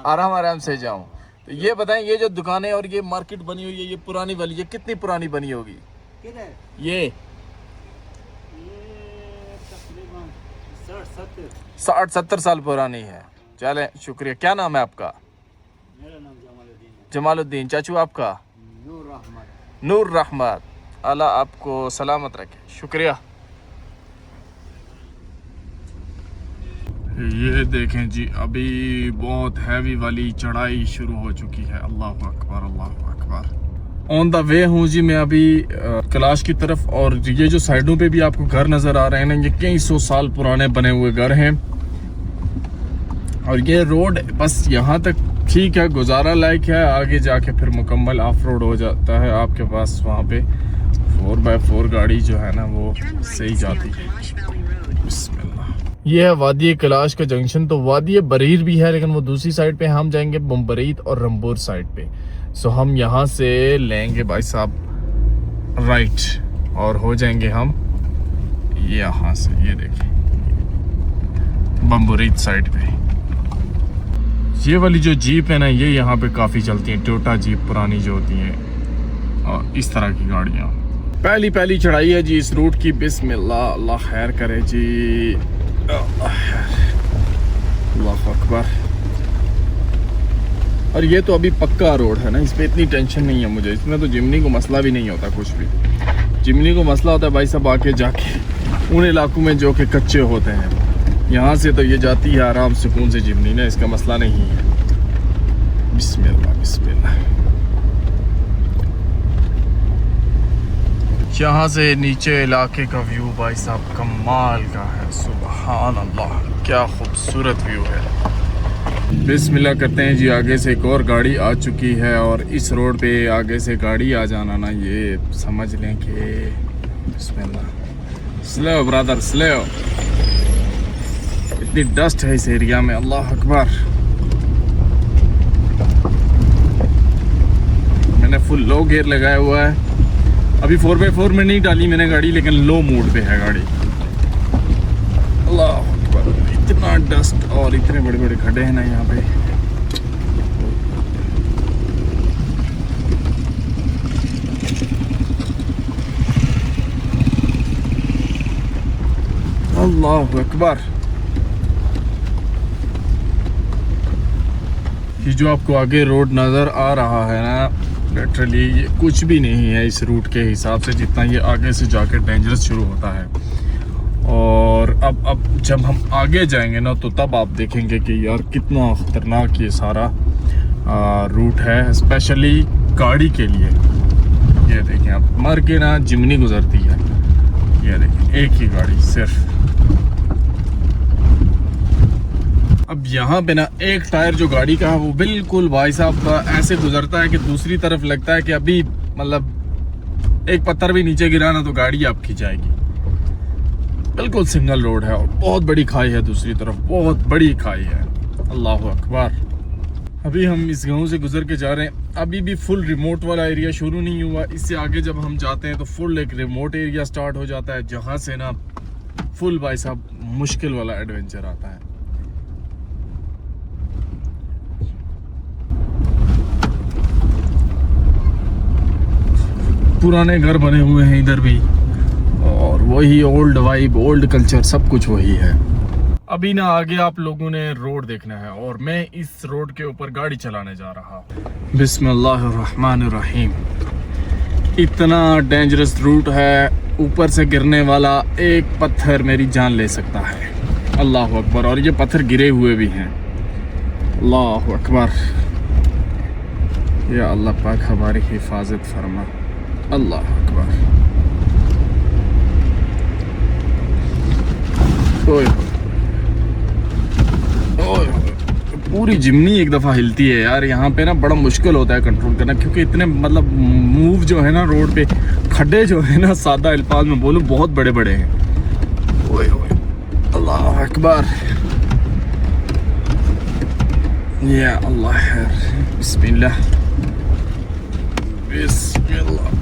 आराम से जाऊं। तो ये बताएं, ये जो दुकानें और ये मार्केट बनी हुई है, ये पुरानी वाली, ये कितनी पुरानी बनी होगी? ये 60-70 साल पुरानी है। चलें, शुक्रिया। क्या नाम है आपका? मेरा नाम जमालुद्दीन। चाचू आपका? नूर रहमत। अल्लाह आपको सलामत रखे, शुक्रिया। ये देखें जी, अभी बहुत हैवी वाली चढ़ाई शुरू हो चुकी है। अल्लाह अकबर, अल्लाह अकबर। ऑन द वे हूँ जी मैं अभी कैलाश की तरफ, और ये जो साइडों पे भी आपको घर नज़र आ रहे हैं ना, ये कई 100 साल पुराने बने हुए घर हैं। और ये रोड बस यहाँ तक ठीक है, गुजारा लायक है, आगे जाके फिर मुकम्मल ऑफ रोड हो जाता है आपके पास। वहाँ पे 4x4 गाड़ी जो है ना वो सही जाती है। बिस्मिल्लाह। ये है वादी कैलाश का जंक्शन, तो वादी बरीर भी है, लेकिन वो दूसरी साइड पे, हम जाएंगे बम्बरीत और रंबूर साइड पे। सो हम यहाँ से लेंगे भाई साहब राइट, और हो जाएंगे हम यहाँ से, ये देखिए बम्बरीत साइड पे। ये वाली जो जीप है ना, ये यहाँ पे काफ़ी चलती हैं, टोयोटा जीप पुरानी जो होती हैं, और इस तरह की गाड़ियाँ। पहली चढ़ाई है जी इस रूट की। बिस्मिल्लाह, अल्लाह खैर करे जी, अल्लाह अकबर। और ये तो अभी पक्का रोड है ना, इस पर इतनी टेंशन नहीं है मुझे, इसमें तो जिमनी को मसला भी नहीं होता कुछ भी। जिमनी को मसला होता है भाई साहब आके जाके उन इलाकों में जो कि कच्चे होते हैं। यहाँ से तो ये जाती है आराम सुकून से जिमनी ना, इसका मसला नहीं है। बिस्मिल्लाह बिस्मिल्लाह। यहाँ से नीचे इलाके का व्यू भाई साहब कमाल का है। सुभान अल्लाह, क्या खूबसूरत व्यू है। बिस्मिल्लाह करते हैं जी। आगे से एक और गाड़ी आ चुकी है और इस रोड पे आगे से गाड़ी आ जाना ना, ये समझ लें कि बिस्मिल्लाह। स्लो ब्रदर स्लो, इतनी डस्ट है इस एरिया में, अल्लाह अकबर। मैंने फुल लो गियर लगाया हुआ है। अभी 4x4 में नहीं डाली मैंने गाड़ी, लेकिन लो मोड पे है गाड़ी। अल्लाह अकबर, इतना डस्ट और इतने बड़े बड़े खड्डे हैं ना यहाँ पे। अल्लाह अकबर। ये जो आपको आगे रोड नज़र आ रहा है ना, लिटरली ये कुछ भी नहीं है इस रूट के हिसाब से, जितना ये आगे से जाके डेंजरस शुरू होता है। और अब जब हम आगे जाएंगे ना, तो तब आप देखेंगे कि यार कितना ख़तरनाक ये सारा रूट है, स्पेशली गाड़ी के लिए। ये देखें आप, मर के ना जिमनी गुजरती है। ये देखें, एक ही गाड़ी सिर्फ। अब यहाँ पे ना एक टायर जो गाड़ी का है वो बिल्कुल भाई साहब ऐसे गुजरता है कि दूसरी तरफ लगता है कि अभी मतलब एक पत्थर भी नीचे गिरा ना तो गाड़ी आपकी जाएगी। बिल्कुल सिंगल रोड है और बहुत बड़ी खाई है, दूसरी तरफ बहुत बड़ी खाई है। अल्लाह अकबर। अभी हम इस गांव से गुजर के जा रहे हैं। अभी भी फुल रिमोट वाला एरिया शुरू नहीं हुआ। इससे आगे जब हम जाते हैं तो फुल एक रिमोट एरिया स्टार्ट हो जाता है, जहाँ से ना फुल भाई साहब मुश्किल वाला एडवेंचर आता है। पुराने घर बने हुए हैं इधर भी, और वही ओल्ड वाइब, ओल्ड कल्चर, सब कुछ वही है। अभी ना आगे आप लोगों ने रोड देखना है और मैं इस रोड के ऊपर गाड़ी चलाने जा रहा हूँ। बिस्मिल्लाहिर्रहमानिर्रहीम। इतना डेंजरस रूट है, ऊपर से गिरने वाला एक पत्थर मेरी जान ले सकता है। अल्लाह अकबर। और ये पत्थर गिरे हुए भी हैं। अल्लाह अकबर। या अल्लाह पाक हमारी हिफाजत फरमा। अल्लाह अकबर। ओए ओए, पूरी जिमनी एक दफ़ा हिलती है यार। यहाँ पे ना बड़ा मुश्किल होता है कंट्रोल करना, क्योंकि इतने मतलब मूव जो है ना रोड पे, खड्डे जो है ना, सादा अल्फाज में बोलूँ, बहुत बड़े बड़े हैं। ओए ओए, अल्लाह अकबर। या अल्लाह है। बिस्मिल्लाह बिस्मिल्लाह।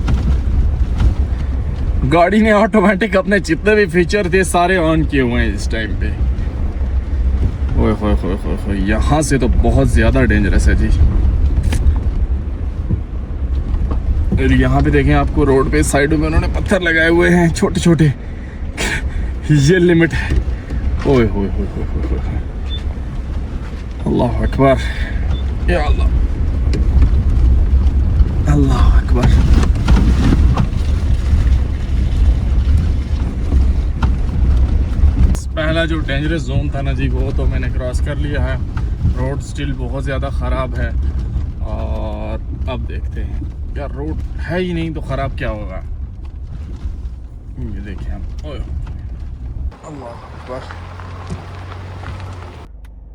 गाड़ी ने ऑटोमेटिक अपने जितने भी फीचर थे सारे ऑन किए हुए हैं इस टाइम पे। ओए होए होए होए होए, यहाँ से तो बहुत ज़्यादा डेंजरस है जी। और यहाँ पे देखें, आपको रोड पे साइडों में उन्होंने पत्थर लगाए हुए हैं छोटे छोटे। ये लिमिट है। ओए होए होए होए होए, अल्लाह अकबर। या अल्लाह, अल्लाह अकबर। पहला जो डेंजरस जोन था ना जी, वो तो मैंने क्रॉस कर लिया है। रोड स्टिल बहुत ज़्यादा ख़राब है और अब देखते हैं। यार रोड है ही नहीं तो ख़राब क्या होगा। ये देखिए हम, ओए अल्लाह अकबर।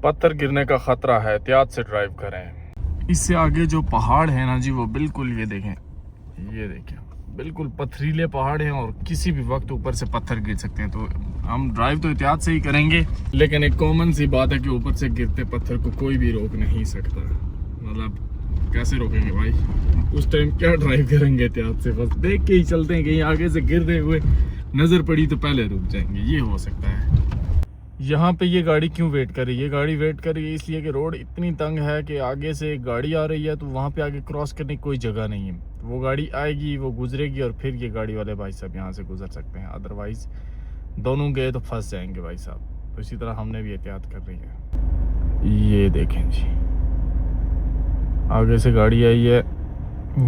पत्थर गिरने का ख़तरा है, एहतियात से ड्राइव करें। इससे आगे जो पहाड़ है ना जी, वो बिल्कुल ये देखें, ये देखें, बिल्कुल पथरीले पहाड़ हैं और किसी भी वक्त ऊपर से पत्थर गिर सकते हैं। तो हम ड्राइव तो एहतियात से ही करेंगे, लेकिन एक कॉमन सी बात है कि ऊपर से गिरते पत्थर को कोई भी रोक नहीं सकता। मतलब कैसे रोकेंगे भाई, उस टाइम क्या ड्राइव करेंगे एहतियात से, बस देख के ही चलते हैं। कहीं आगे से गिरते हुए नज़र पड़ी तो पहले रुक जाएंगे, ये हो सकता है। यहाँ पे ये गाड़ी क्यों वेट कर रही है? ये गाड़ी वेट कर रही है इसलिए कि रोड इतनी तंग है कि आगे से एक गाड़ी आ रही है, तो वहाँ पे आगे क्रॉस करने की कोई जगह नहीं है। वो गाड़ी आएगी, वो गुजरेगी और फिर ये गाड़ी वाले भाई साहब यहाँ से गुजर सकते हैं। अदरवाइज़ दोनों गए तो फंस जाएंगे भाई साहब। तो इसी तरह हमने भी एहतियात कर रही है। ये देखें जी, आगे से गाड़ी आई है,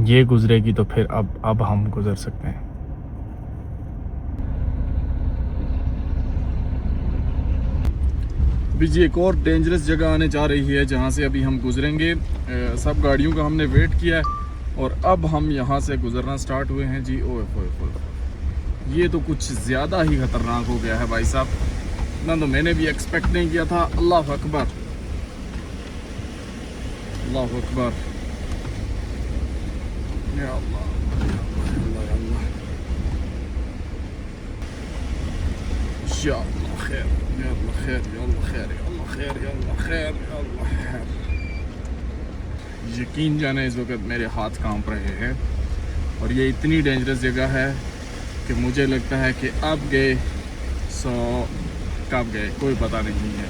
ये गुजरेगी तो फिर अब हम गुजर सकते हैं। अभी जी एक और डेंजरस जगह आने जा रही है जहाँ से अभी हम गुजरेंगे। सब गाड़ियों का हमने वेट किया है और अब हम यहाँ से गुजरना स्टार्ट हुए हैं जी। ओए होए होए, ये तो कुछ ज़्यादा ही ख़तरनाक हो गया है भाई साहब, इतना तो मैंने भी एक्सपेक्ट नहीं किया था। अल्लाह अकबर, अल्लाह अकबर, या अल्लाह, या अल्लाह खैर, या अल्लाह खैर, या अल्लाह खैर, या अल्लाह खैर, या अल्लाह खैर, या अल्लाह खैर। यकीन जाने इस वक्त मेरे हाथ कांप रहे हैं और ये इतनी डेंजरस जगह है कि मुझे लगता है कि अब गए सो कब गए कोई पता नहीं है।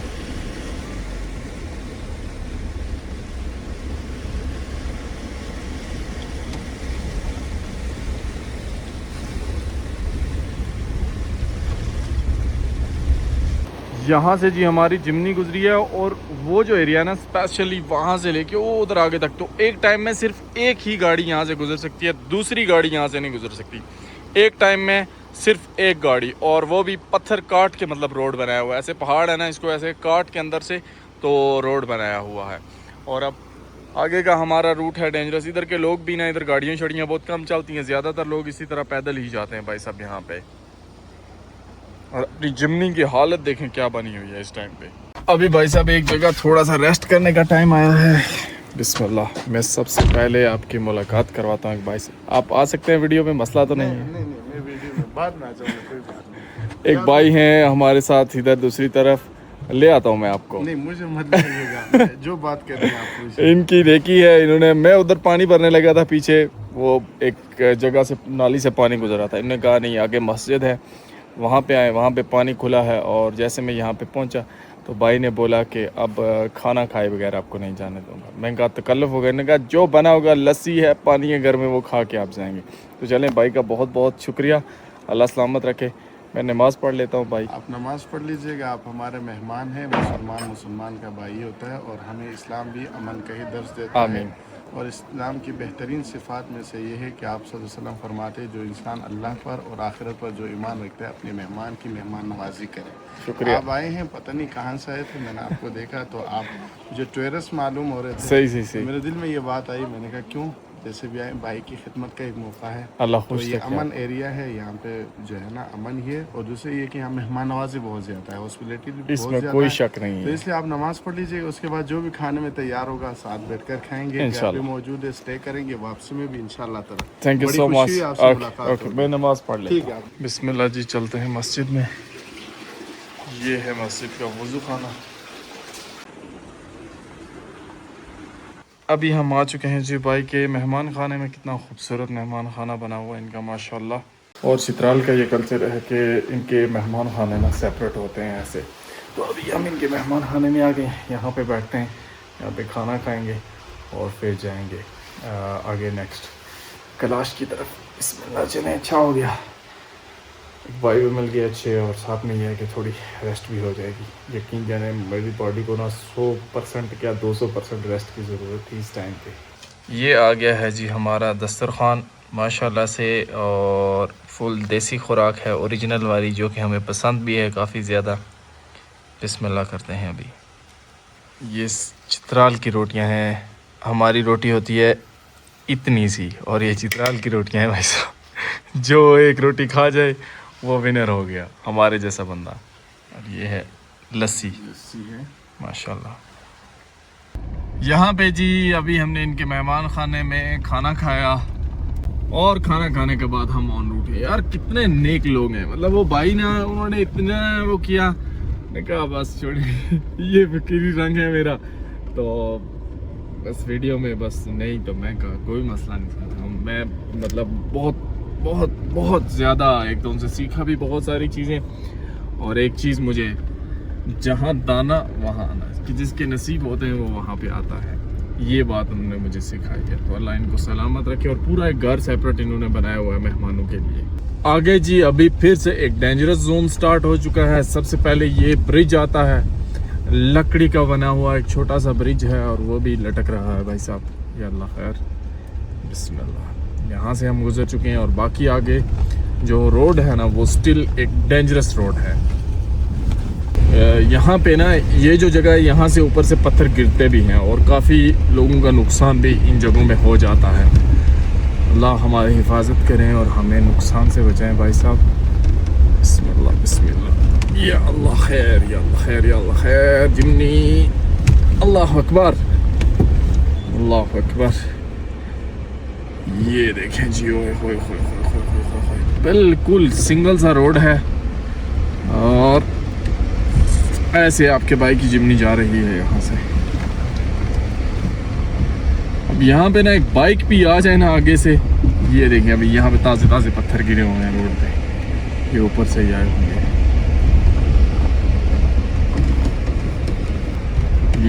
यहाँ से जी हमारी जिमनी गुजरी है और वो जो एरिया ना स्पेशली वहाँ से लेके वो उधर आगे तक, तो एक टाइम में सिर्फ एक ही गाड़ी यहाँ से गुजर सकती है, दूसरी गाड़ी यहाँ से नहीं गुजर सकती। एक टाइम में सिर्फ एक गाड़ी, और वो भी पत्थर काट के मतलब रोड बनाया हुआ है। ऐसे पहाड़ है ना, इसको ऐसे काट के अंदर से तो रोड बनाया हुआ है। और अब आगे का हमारा रूट है डेंजरस। इधर के लोग भी ना, इधर गाड़ियाँ शड़ियाँ बहुत कम चलती हैं, ज़्यादातर लोग इसी तरह पैदल ही जाते हैं भाई साहब यहाँ पे। और अपनी जिमनी की हालत देखें क्या बनी हुई है इस टाइम पे। अभी भाई साहब एक जगह थोड़ा सा रेस्ट करने का टाइम आया है। बिस्मिल्लाह, मैं सबसे पहले आपकी मुलाकात करवाता हूँ भाई से। आप आ सकते हैं वीडियो में, मसला तो नहीं है? नहीं, मैं वीडियो में बाद में आ जाऊंगा, कोई बात नहीं। एक भाई हैं हमारे साथ इधर दूसरी तरफ, ले आता हूँ मैं आपको। नहीं, मुझे मत लीजिएगा, जो बात कर रहे हैं आप पूछिए। इनकी देखी है इन्होंने, मैं उधर पानी भरने लगा था पीछे, वो एक जगह से नाली से पानी गुजरा था। इन्होंने कहा नहीं आगे मस्जिद है, वहाँ पे आए, वहाँ पे पानी खुला है। और जैसे मैं यहाँ पे पहुँचा तो भाई ने बोला कि अब खाना खाए बगैर आपको नहीं जाने दूंगा। मैंने कहा तकल्लुफ़ हो गया। इन्होंने कहा जो बना होगा, लस्सी है, पानी है घर में, वो खा के आप जाएंगे। तो चलें, भाई का बहुत बहुत शुक्रिया, अल्लाह सलामत रखे। मैं नमाज़ पढ़ लेता हूँ भाई। आप नमाज़ पढ़ लीजिएगा, आप हमारे मेहमान हैं। मुसलमान का भाई होता है और हमें इस्लाम भी अमन का ही दर्स देता है। और इस्लाम की बेहतरीन सिफ़ात में से ये है कि आप सल्लल्लाहु अलैहि वसल्लम फरमाते जो इंसान अल्लाह पर और आखिरत पर जो ईमान रखता है, अपने मेहमान की मेहमान नवाजी करे। शुक्रिया। आप आए हैं, पता नहीं कहाँ से आए थे, मैंने आपको देखा तो आप मुझे टूरिस्ट मालूम हो रहे थे। सही। मेरे दिल में ये बात आई, मैंने कहा क्यों, जैसे भी आए, भाई की खिदमत का एक मौका है। अल्लाह तो खुश ये रखे। अमन एरिया है, यहाँ पे जो है ना अमन ही है। और दूसरे ये कि यहाँ मेहमान नवाजी बहुत ज़्यादा है, हॉस्पिटलिटी भी बहुत इसमें ज़्यादा कोई है। शक नहीं तो है। इसलिए आप नमाज़ पढ़ लीजिएगा, उसके बाद जो भी खाने में तैयार होगा साथ बैठकर खाएंगे। इंशाल्लाह। भी मौजूद है, स्टे करेंगे, वापसी में भी इंशाल्लाह ताला। थैंक यू बड़ी सो खुशी मच। हुई आपसे मुलाकात होगी। मैं नमाज़ पढ़ ठीक लेता है। हूँ। बिस्मिल्लाह जी, चलते हैं मस्जिद में। ये है मस्जिद का वज़ू खाना। अभी हम आ चुके हैं जी भाई के मेहमान खाने में। कितना खूबसूरत मेहमान खाना बना हुआ है इनका माशाल्लाह। और चित्राल का ये कल्चर है कि इनके मेहमान खाने ना सेपरेट होते हैं ऐसे। तो अभी हम इनके मेहमान खाने में आ गए, यहाँ पे बैठते हैं, यहाँ पे खाना खाएंगे और फिर जाएंगे आगे नेक्स्ट कैलाश की तरफ। बिस्मिल्लाह, चलें, अच्छा हो गया, एक भाई भी मिल गए अच्छे, और साथ में ये है कि थोड़ी रेस्ट भी हो जाएगी। यकीन जाने मेरी बॉडी को ना 100% क्या 200% रेस्ट की ज़रूरत थी इस टाइम पे। ये आ गया है जी हमारा दस्तरखान माशाल्लाह से, और फुल देसी खुराक है, ओरिजिनल वाली, जो कि हमें पसंद भी है काफ़ी ज़्यादा। बिस्मिल्लाह करते हैं। अभी ये चित्राल की रोटियां हैं, हमारी रोटी होती है इतनी सी, और ये चित्राल की रोटियां हैं भाई साहब। जो एक रोटी खा जाए वो विनर हो गया, हमारे जैसा बंदा। और ये है लस्सी है माशाल्लाह। यहाँ पे जी अभी हमने इनके मेहमान खाने में खाना खाया, और खाना खाने के बाद हम ऑन रूट है। यार कितने नेक लोग हैं, मतलब वो भाई ना, उन्होंने इतना वो किया, मैं कहा बस छोड़िए ये फकीरी रंग है मेरा, तो बस वीडियो में बस नहीं, तो मैं कहा कोई मसला नहीं था। मैं मतलब बहुत बहुत बहुत ज़्यादा एक तो उनसे सीखा भी बहुत सारी चीज़ें। और एक चीज़ मुझे, जहाँ दाना वहाँ आना, कि जिसके नसीब होते हैं वो वहाँ पे आता है, ये बात उन्होंने मुझे सिखाई है। तो अल्लाह इनको सलामत रखे। और पूरा एक घर सेपरेट इन्होंने बनाया हुआ है मेहमानों के लिए। आगे जी अभी फिर से एक डेंजरस जोन स्टार्ट हो चुका है। सबसे पहले ये ब्रिज आता है, लकड़ी का बना हुआ एक छोटा सा ब्रिज है, और वो भी लटक रहा है भाई साहब। या अल्लाह खैर, बिस्मिल्लाह। यहाँ से हम गुजर चुके हैं, और बाकी आगे जो रोड है ना, वो स्टिल एक डेंजरस रोड है। यहाँ पे ना ये जो जगह है, यहाँ से ऊपर से पत्थर गिरते भी हैं, और काफ़ी लोगों का नुकसान भी इन जगहों में हो जाता है। अल्लाह हमारी हिफाजत करें और हमें नुकसान से बचाएं भाई साहब। बिस्मिल्लाह बिस्मिल्लाह, या अल्लाह खैर, या अल्लाह खैर, या अल्लाह खैर। जिमनी, अल्लाह अकबर, अल्लाह अकबर। ये देखें जी, ओए होए होए होए होए होए होए, बिल्कुल सिंगल सा रोड है और ऐसे आपके बाइक की जिमनी जा रही है यहाँ से। अब यहाँ पे ना एक बाइक भी आ जाए ना आगे से, ये देखें अभी यहाँ पे ताज़े ताज़े पत्थर गिरे हुए हैं रोड पे, ये ऊपर से ही आए होंगे।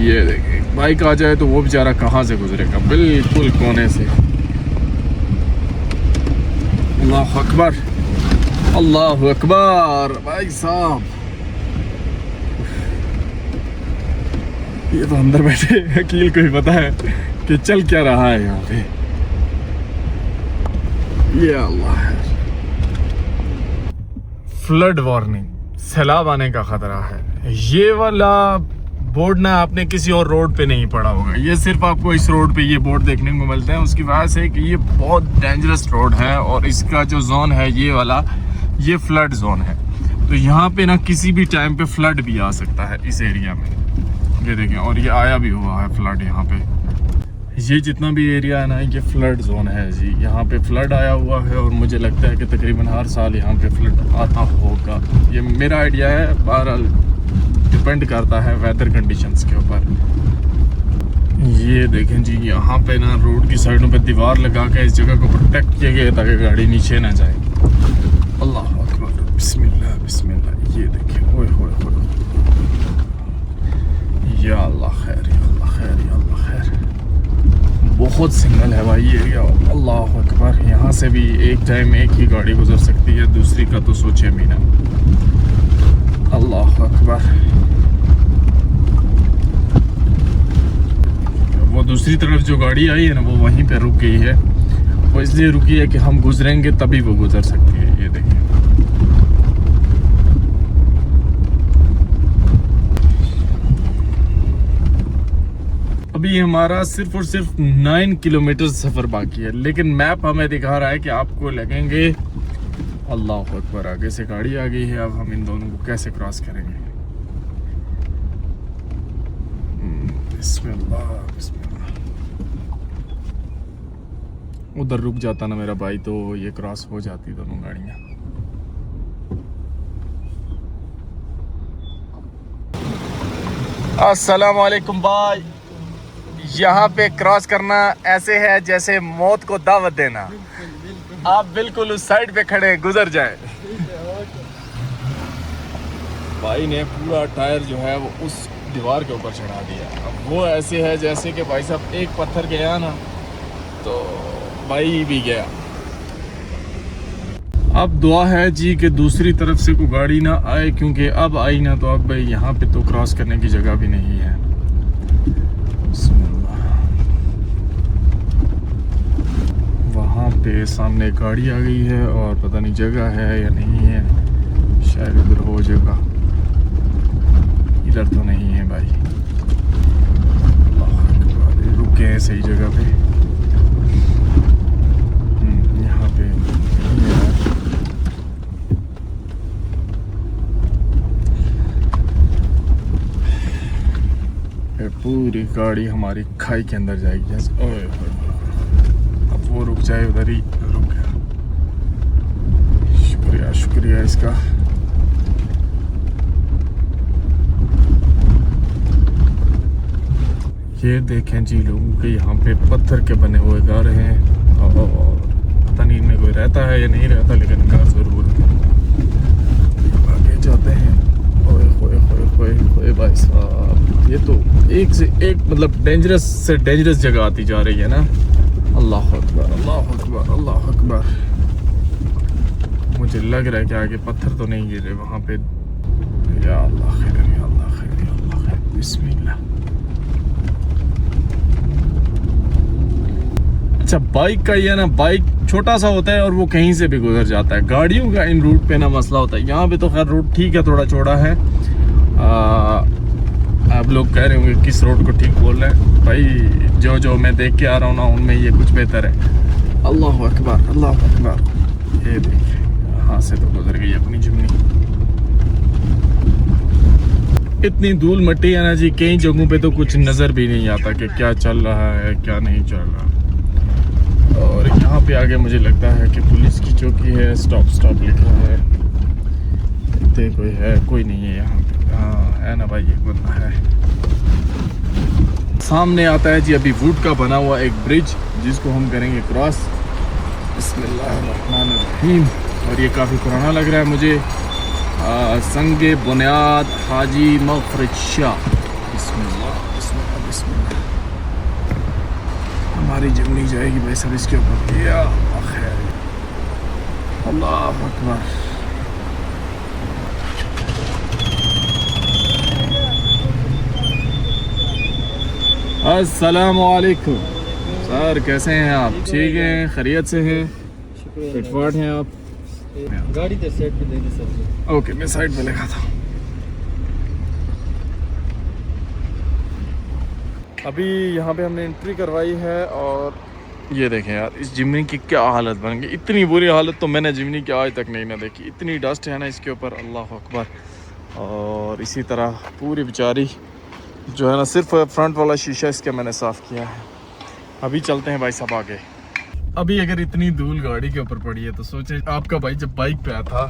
ये देखें बाइक आ जाए तो वो बेचारा कहाँ से गुजरेगा, बिल्कुल कोने से। अल्लाह अकबर, अल्लाह अकबर। भाई साहब ये तो अंदर बैठे वकील को ही पता है कि चल क्या रहा है यहाँ पे। ये अल्लाह है। फ्लड वार्निंग, सैलाब आने का खतरा है। ये वाला बोर्ड ना आपने किसी और रोड पे नहीं पड़ा होगा, ये सिर्फ आपको इस रोड पे ये बोर्ड देखने को मिलता है। उसकी वजह से कि ये बहुत डेंजरस रोड है और इसका जो जोन है ये वाला, ये फ्लड जोन है। तो यहाँ पे ना किसी भी टाइम पे फ्लड भी आ सकता है इस एरिया में। ये देखें, और ये आया भी हुआ है फ्लड यहाँ पे। ये जितना भी एरिया है ना, ये फ्लड जोन है जी। यहाँ पे फ्लड आया हुआ है और मुझे लगता है कि तकरीबन हर साल यहाँ पे फ्लड आता होगा। ये मेरा आइडिया है, बहरहाल डिपेंड करता है वेदर कंडीशंस के ऊपर। ये देखें जी, यहाँ पे ना रोड की साइडों पे दीवार लगा के इस जगह को प्रोटेक्ट किया गया ताकि गाड़ी नीचे ना जाए। अल्लाह अकबर, बिस्मिल्लाह बिस्मिल्लाह। ये देखें, ओए होए होए, या अल्लाह खैर, या अल्लाह खैर, या अल्लाह खैर। बहुत सिग्नल है भाई ये एरिया। अल्लाह अकबर, यहाँ से भी एक टाइम एक ही गाड़ी गुजर सकती है, दूसरी का तो सोचे भी ना। अल्लाह अकबर। वो दूसरी तरफ जो गाड़ी आई है ना, वो वहीं पे रुक गई है। वो इसलिए रुकी है कि हम गुजरेंगे तभी वो गुजर सकती है। ये देखिए, अभी हमारा सिर्फ और सिर्फ 9 किलोमीटर सफ़र बाकी है, लेकिन मैप हमें दिखा रहा है कि आपको लगेंगे, अल्लाह अकबर, आगे से गाड़ी आ गई है। अब हम इन दोनों को कैसे क्रॉस करेंगे? बिस्मिल्लाह बिस्मिल्लाह। उधर रुक जाता ना मेरा भाई तो ये क्रॉस हो जाती दोनों गाड़ियाँ। अस्सलाम वालेकुम भाई। यहाँ पे क्रॉस करना ऐसे है जैसे मौत को दावत देना। आप बिल्कुल उस साइड पे खड़े, गुजर जाए। भाई ने पूरा टायर जो है वो उस दीवार के ऊपर चढ़ा दिया। अब वो ऐसे है जैसे कि भाई साहब एक पत्थर गया ना तो भाई भी गया। अब दुआ है जी कि दूसरी तरफ से कोई गाड़ी ना आए, क्योंकि अब आई ना तो अब भाई यहाँ पे तो क्रॉस करने की जगह भी नहीं है। वहाँ पे सामने गाड़ी आ गई है और पता नहीं जगह है या नहीं है, शायद उधर हो जगह, इधर तो नहीं है भाई। रुके हैं सही जगह पे, यहाँ पे नहीं है। पूरी गाड़ी हमारी खाई के अंदर जाएगी। ओए अब वो रुक जाए, उधर ही रुक गया। शुक्रिया शुक्रिया इसका। ये देखें जी, लोगों के यहाँ पे पत्थर के बने हुए घर हैं और पता नहीं इनमें कोई रहता है या नहीं रहता, लेकिन घर जरूर आगे जाते हैं। ओए होए होए होए होए भाई साहब, ये तो एक से एक मतलब डेंजरस से डेंजरस जगह आती जा रही है ना। अल्लाह अकबर, अल्लाह अकबर, अल्लाह अकबर। मुझे लग रहा है कि आगे पत्थर तो नहीं गिरे वहाँ पे। या अल्लाह खैर, या अल्लाह खैर, या अल्लाह खैर। बिस्मिल्लाह। अच्छा, बाइक का ये ना, बाइक छोटा सा होता है और वो कहीं से भी गुजर जाता है। गाड़ियों का इन रूट पे ना मसला होता है। यहाँ पे तो खैर रूट ठीक है, थोड़ा चौड़ा है। आप लोग कह रहे होंगे किस रोड को ठीक बोल रहे हैं भाई, जो जो मैं देख के आ रहा हूँ ना उनमें ये कुछ बेहतर है। अल्लाह अकबर, अल्लाह अकबर। ये देखिए यहाँ से तो गुजर गई अपनी जिमनी। इतनी धूल मट्टी है ना जी, कई जगहों पे तो कुछ नज़र भी नहीं आता कि क्या चल रहा है क्या नहीं चल रहा। और यहाँ पे आगे मुझे लगता है कि पुलिस की चौकी है, स्टॉप स्टॉप लिखा है। देखते कोई है, कोई नहीं है यहाँ पे। हाँ है ना भाई, एक बंदा है। सामने आता है जी अभी वुड का बना हुआ एक ब्रिज, जिसको हम करेंगे क्रॉस। बिस्मिल्लाहिर्रहमानिर्रहीम। और ये काफ़ी पुराना लग रहा है मुझे। संगे बुनियाद हाजी मगफरत शाह। बिस्मिल्लाह बिस्मिल्लाह बिस्मिल्लाह। हमारी जिमनी जाएगी भाई सब इसके ऊपर। या खैर, अल्लाह अकबर। अस्सलामुअलैकुम सर, कैसे हैं आप? ठीक हैं, खैरियत से हैं, फिटफाट हैं आप? गाड़ी तो साइड पे देंगे सर। ओके, मैं साइड पे लगा था। अभी यहाँ पे हमने एंट्री करवाई है और ये देखें यार, इस जिमनी की क्या हालत बन गई। इतनी बुरी हालत तो मैंने जिमनी की आज तक नहीं ना देखी। इतनी डस्ट है ना इसके ऊपर, अल्लाह अकबर। और इसी तरह पूरी बेचारी जो है ना, सिर्फ फ्रंट वाला शीशा इसका मैंने साफ़ किया है। अभी चलते हैं भाई साहब आगे। अभी अगर इतनी धूल गाड़ी के ऊपर पड़ी है तो सोचे आपका भाई जब बाइक पे आया था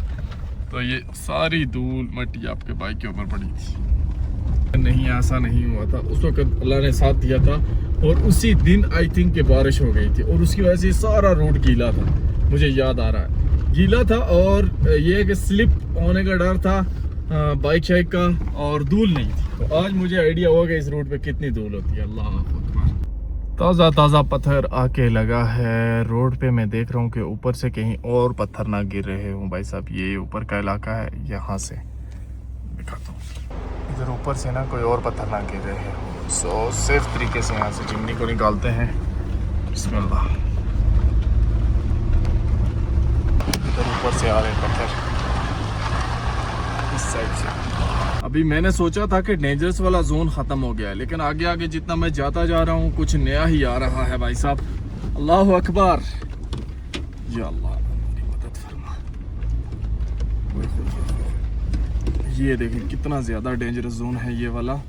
तो ये सारी धूल मट्टी आपके बाइक के ऊपर पड़ी थी। नहीं, ऐसा नहीं हुआ था। उस वक्त अल्लाह ने साथ दिया था और उसी दिन आई थिंक कि बारिश हो गई थी और उसकी वजह से सारा रोड गीला था। मुझे याद आ रहा है, गीला था। और ये कि स्लिप होने का डर था बाइक शाइक का, और धूल नहीं थी। तो आज मुझे आइडिया हुआ कि इस रोड पे कितनी धूल होती है। अल्लाह अकबर। ताज़ा ताज़ा पत्थर आके लगा है रोड पे। मैं देख रहा हूँ कि ऊपर से कहीं और पत्थर ना गिर रहे हो भाई साहब। ये ऊपर का इलाका है, यहाँ से दिखाता हूँ। इधर ऊपर से ना कोई और पत्थर ना गिर रहे हो। सो सेफ तरीके से यहाँ से चिमनी को निकालते हैं। बिस्मिल्लाह। इधर ऊपर से आ रहे पत्थर इस साइड से। अभी मैंने सोचा था कि डेंजरस वाला जोन ख़त्म हो गया है, लेकिन आगे आगे जितना मैं जाता जा रहा हूँ कुछ नया ही आ रहा है भाई साहब। अल्लाह अकबर। या अल्लाह मेरी मदद फरमा। ये देखें कितना ज़्यादा डेंजरस जोन है ये वाला।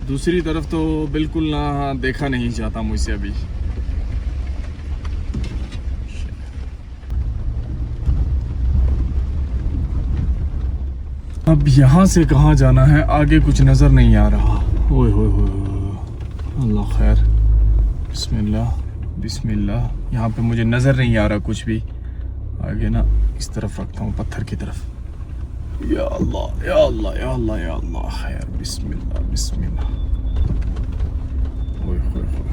दूसरी तरफ तो बिल्कुल ना देखा नहीं जाता मुझसे अभी। अब यहाँ से कहाँ जाना है, आगे कुछ नज़र नहीं आ रहा। ओए होए होए, अल्लाह खैर। बिस्मिल्लाह बिस्मिल्लाह। यहाँ पे मुझे नज़र नहीं आ रहा कुछ भी। आगे ना इस तरफ रखता हूँ, पत्थर की तरफ। या अल्लाह या अल्लाह या अल्लाह या अल्लाह खैर। बिस्मिल्लाह बिस्मिल्लाह। ओए होए होए,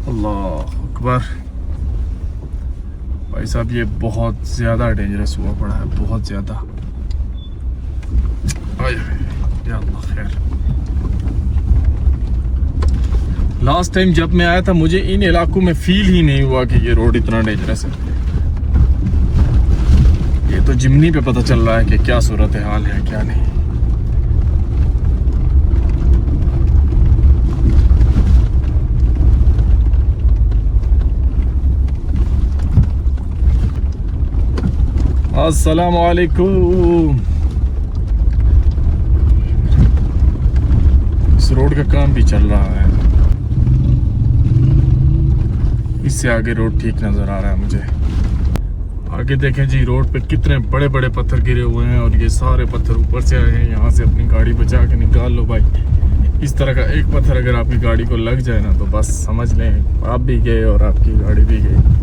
अल्लाह अकबर। भाई साहब ये बहुत ज़्यादा डेंजरस हुआ पड़ा है, बहुत ज़्यादा। या अल्लाह खैर। लास्ट टाइम जब मैं आया था मुझे इन इलाकों में फील ही नहीं हुआ कि ये रोड इतना डेंजरस है। ये तो जिमनी पे पता चल रहा है कि क्या सूरत हाल है क्या नहीं। अस्सलाम वालेकुम। इस रोड का काम भी चल रहा है। इससे आगे रोड ठीक नज़र आ रहा है मुझे। आगे देखें जी, रोड पे कितने बड़े बड़े पत्थर गिरे हुए हैं और ये सारे पत्थर ऊपर से आए हैं। यहाँ से अपनी गाड़ी बचा के निकाल लो भाई। इस तरह का एक पत्थर अगर आपकी गाड़ी को लग जाए ना तो बस समझ लें आप भी गए और आपकी गाड़ी भी गई।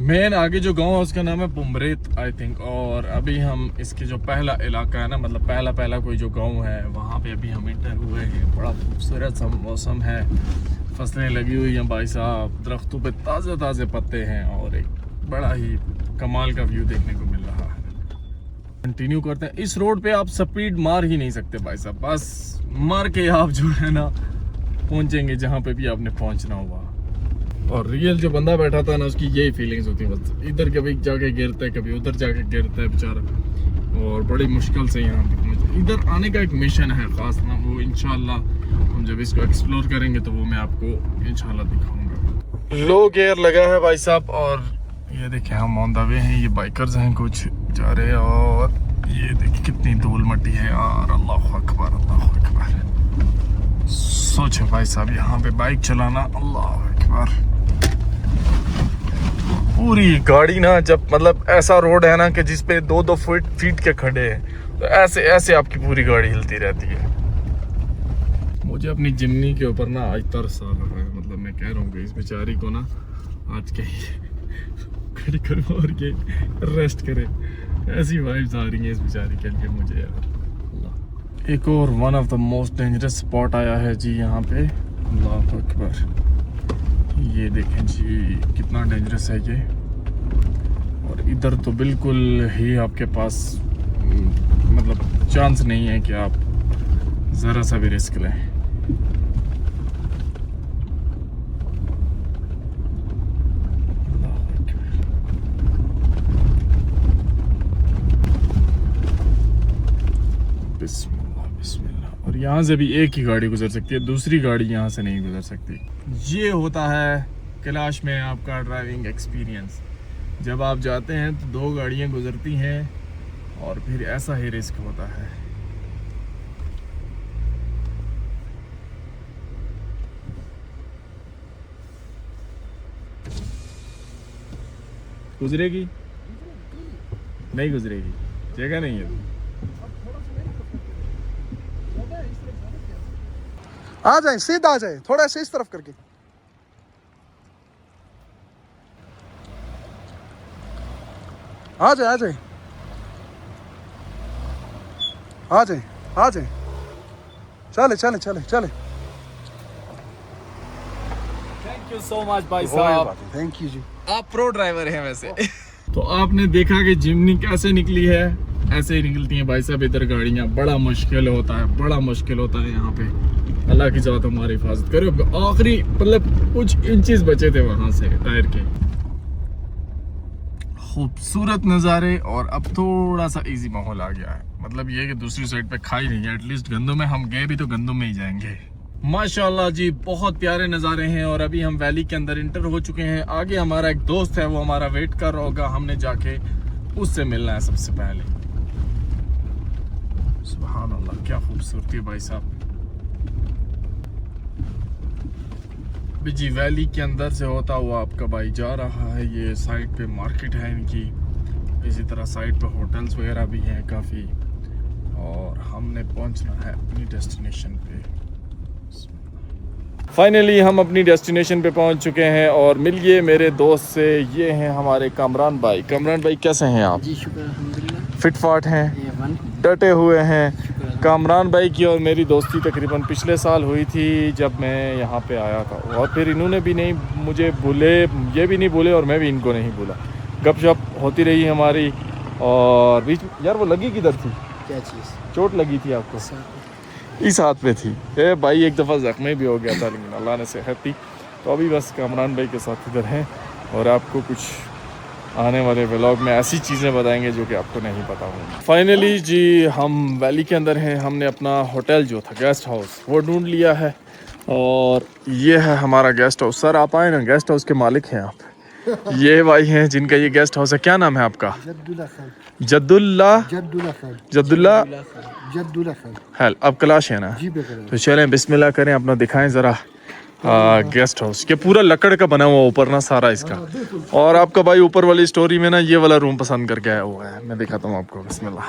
मेन आगे जो गांव है उसका नाम है बुमरेत आई थिंक। और अभी हम इसके जो पहला इलाका है ना, मतलब पहला कोई जो गांव है वहाँ पे अभी हम इंटर हुए हैं। बड़ा खूबसूरत सा मौसम है, फसलें लगी हुई हैं भाई साहब, दरख्तों पे ताज़े ताज़े पत्ते हैं और एक बड़ा ही कमाल का व्यू देखने को मिल रहा है। कंटिन्यू करते हैं। इस रोड पे आप स्पीड मार ही नहीं सकते भाई साहब, बस मार के आप जो है ना पहुंचेंगे जहाँ पे भी आपने पहुंचना हुआ। और रियल जो बंदा बैठा था ना उसकी यही फीलिंग्स होती है, बस इधर कभी जाके गिरता है कभी उधर जाके गिरता है बेचारा, और बड़ी मुश्किल से यहाँ पे पहुंचे। इधर आने का एक मिशन है खास ना, वो इंशाल्लाह हम जब इसको एक्सप्लोर करेंगे तो वो मैं आपको इंशाल्लाह दिखाऊंगा। लो गियर लगा है भाई साहब, और ये देखिए हम ऑन द वे हैं, ये बाइकर्स हैं कुछ जा रहे हैं, और ये देखिए कितनी धूल मट्टी है यार, अल्लाह अकबर अल्लाह अकबर। सोचे भाई साहब यहाँ पे बाइक चलाना, अल्लाह अकबर। पूरी गाड़ी ना, जब मतलब ऐसा रोड है ना कि जिसपे 2-2 फीट के खड़े हैं, तो ऐसे ऐसे आपकी पूरी गाड़ी हिलती रहती है। मुझे अपनी जिम्नी के ऊपर ना आज तरस आ रहा है, मतलब मैं कह रहा हूँ कि इस बेचारी को ना आज कहीं खड़ी करो और ये रेस्ट करे, ऐसी वाइब्स आ रही हैं इस बेचारी के लिए मुझे यार। एक और one of the most dangerous spot आया है जी यहाँ पे, अल्लाह अकबर। ये देखें जी कितना डेंजरस है ये, और इधर तो बिल्कुल ही आपके पास मतलब चांस नहीं है कि आप ज़रा सा भी रिस्क लें। बिस्मिल्लाह बिस्मिल्लाह। और यहाँ से भी एक ही गाड़ी गुजर सकती है, दूसरी गाड़ी यहाँ से नहीं गुजर सकती। ये होता है कैलाश में आपका ड्राइविंग एक्सपीरियंस। जब आप जाते हैं तो 2 गाड़ियाँ गुजरती हैं और फिर ऐसा ही रिस्क होता है। गुजरेगी नहीं गुजरेगी, जगह नहीं है। आ जाए सीधा आ जाए, थोड़ा से इस तरफ करके आ जाए आ जाए आ जाए आ जाए, चले चले चले चले। थैंक यू सो मच भाई साहब, थैंक यू जी। आप प्रो ड्राइवर हैं वैसे। तो आपने देखा कि जिम्नी कैसे निकली है, ऐसे ही निकलती हैं भाई साहब इधर गाड़ियाँ। बड़ा मुश्किल होता है, बड़ा मुश्किल होता है यहाँ पे। अल्लाह की ज़ात हमारी हिफाजत करे। आखिरी मतलब कुछ इंचेस बचे थे वहाँ से टायर के। खूबसूरत नज़ारे, और अब थोड़ा सा इजी माहौल आ गया है। मतलब ये कि दूसरी साइड पे खाई नहीं है, एटलीस्ट गंदों में हम गए भी तो गंदों में ही जाएंगे। माशाल्लाह जी बहुत प्यारे नज़ारे हैं। और अभी हम वैली के अंदर इंटर हो चुके हैं। आगे हमारा एक दोस्त है, वो हमारा वेट कर रहा होगा, हमने जाके उससे मिलना है सबसे पहले। सुभान अल्लाह क्या खूबसूरती है भाई साहब। जी वैली के अंदर से होता हुआ आपका भाई जा रहा है। ये साइड पे मार्केट है इनकी, इसी तरह साइड पे होटल्स वगैरह भी हैं काफ़ी। और हमने पहुंचना है अपनी डेस्टिनेशन पे। फाइनली हम अपनी डेस्टिनेशन पे पहुंच चुके हैं और मिलिए मेरे दोस्त से। ये हैं हमारे कामरान भाई। कामरान भाई कैसे हैं आप? जी शुक्र अल्हम्दुलिल्लाह, फिट फाट हैं, ये वन डटे हुए हैं। कामरान भाई की और मेरी दोस्ती तकरीबन पिछले साल हुई थी जब मैं यहाँ पे आया था। और फिर इन्होंने भी नहीं मुझे भूले, ये भी नहीं भूले और मैं भी इनको नहीं भूला। गपशप होती रही हमारी। और बीच यार वो लगी किधर थी? क्या चीज़? चोट लगी थी आपको? इस हाथ पे थी। ए भाई एक दफ़ा ज़ख्मी भी हो गया था, लेकिन अल्लाह ने सेहत दी। तो अभी बस कामरान भाई के साथ इधर हैं और आपको कुछ आने वाले व्लॉग में ऐसी चीज़ें बताएंगे जो कि आपको नहीं पता होंगी। फाइनली जी हम वैली के अंदर हैं। हमने अपना होटल जो था गेस्ट हाउस वो ढूंढ लिया है और ये है हमारा गेस्ट हाउस। सर आप आए ना, गेस्ट हाउस के मालिक हैं आप। ये भाई हैं जिनका ये गेस्ट हाउस है। क्या नाम है आपका? जद्दुल्ला है। अब क्लाश है ना? तो चलें बिस्मिल्लाह करें, अपना दिखाएं ज़रा गेस्ट हाउस। ये पूरा लकड़ का बना हुआ ऊपर ना सारा इसका। और आपका भाई ऊपर वाली स्टोरी में ना ये वाला रूम पसंद करके आया हुआ है। मैं दिखाता हूँ आपको, बिस्मिल्लाह।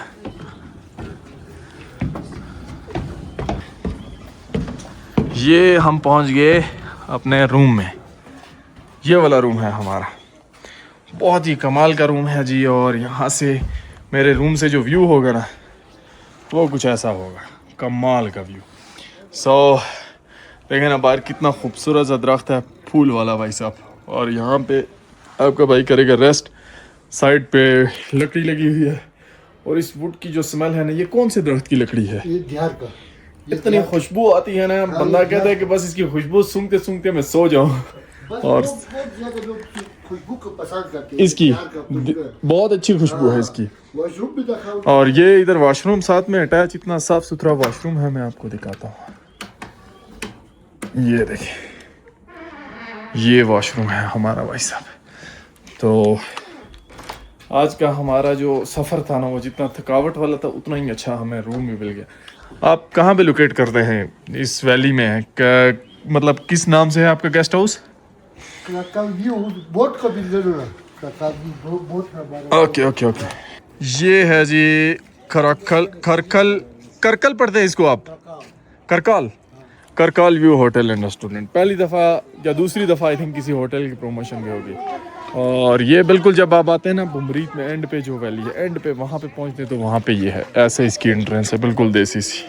ये हम पहुँच गए अपने रूम में। ये वाला रूम है हमारा, बहुत ही कमाल का रूम है जी। और यहाँ से मेरे रूम से जो व्यू होगा ना वो कुछ ऐसा होगा, कमाल का व्यू। देखें ना बाहर कितना खूबसूरत सा दरख्त है, फूल वाला भाई साहब। और यहाँ पे आपका भाई करेगा रेस्ट। साइड पे लकड़ी लगी हुई है और इस वुड की जो स्मेल है ना, ये कौन से दरख्त की लकड़ी है? ये दिहार का। इतनी खुशबू आती है ना, बंदा कहता है कि बस इसकी खुशबू सूंघते सूंघते मैं सो जाऊं। और खुशबू को पसंद करते हैं, इसकी प्यार करते हैं। बहुत अच्छी खुशबू है इसकी। वॉशरूम भी दिखाओ। और ये इधर वॉशरूम साथ में अटैच, इतना साफ सुथरा वॉशरूम है, मैं आपको दिखाता हूँ। ये देखिए, ये वॉशरूम है हमारा भाई साहब। तो आज का हमारा जो सफ़र था ना, वो जितना थकावट वाला था उतना ही अच्छा हमें रूम भी मिल गया। आप कहाँ पे लोकेट करते हैं? इस वैली में है मतलब किस नाम से है आपका गेस्ट हाउस? बोट को भी जरूर बोट हमारा। Okay okay okay. ये है जी करकल पढ़ते हैं इसको आप? Karkal view hotel and restaurant. पहली दफ़ा या दूसरी दफ़ा आई थिंक किसी होटल की प्रमोशन भी होगी। और ये बिल्कुल जब आप आते हैं ना बुमरीत में, एंड पे जो वैली है, एंड पे वहाँ पे पहुँचते तो वहाँ पे ये है, ऐसे इसकी एंट्रेंस है, बिल्कुल देसी सी।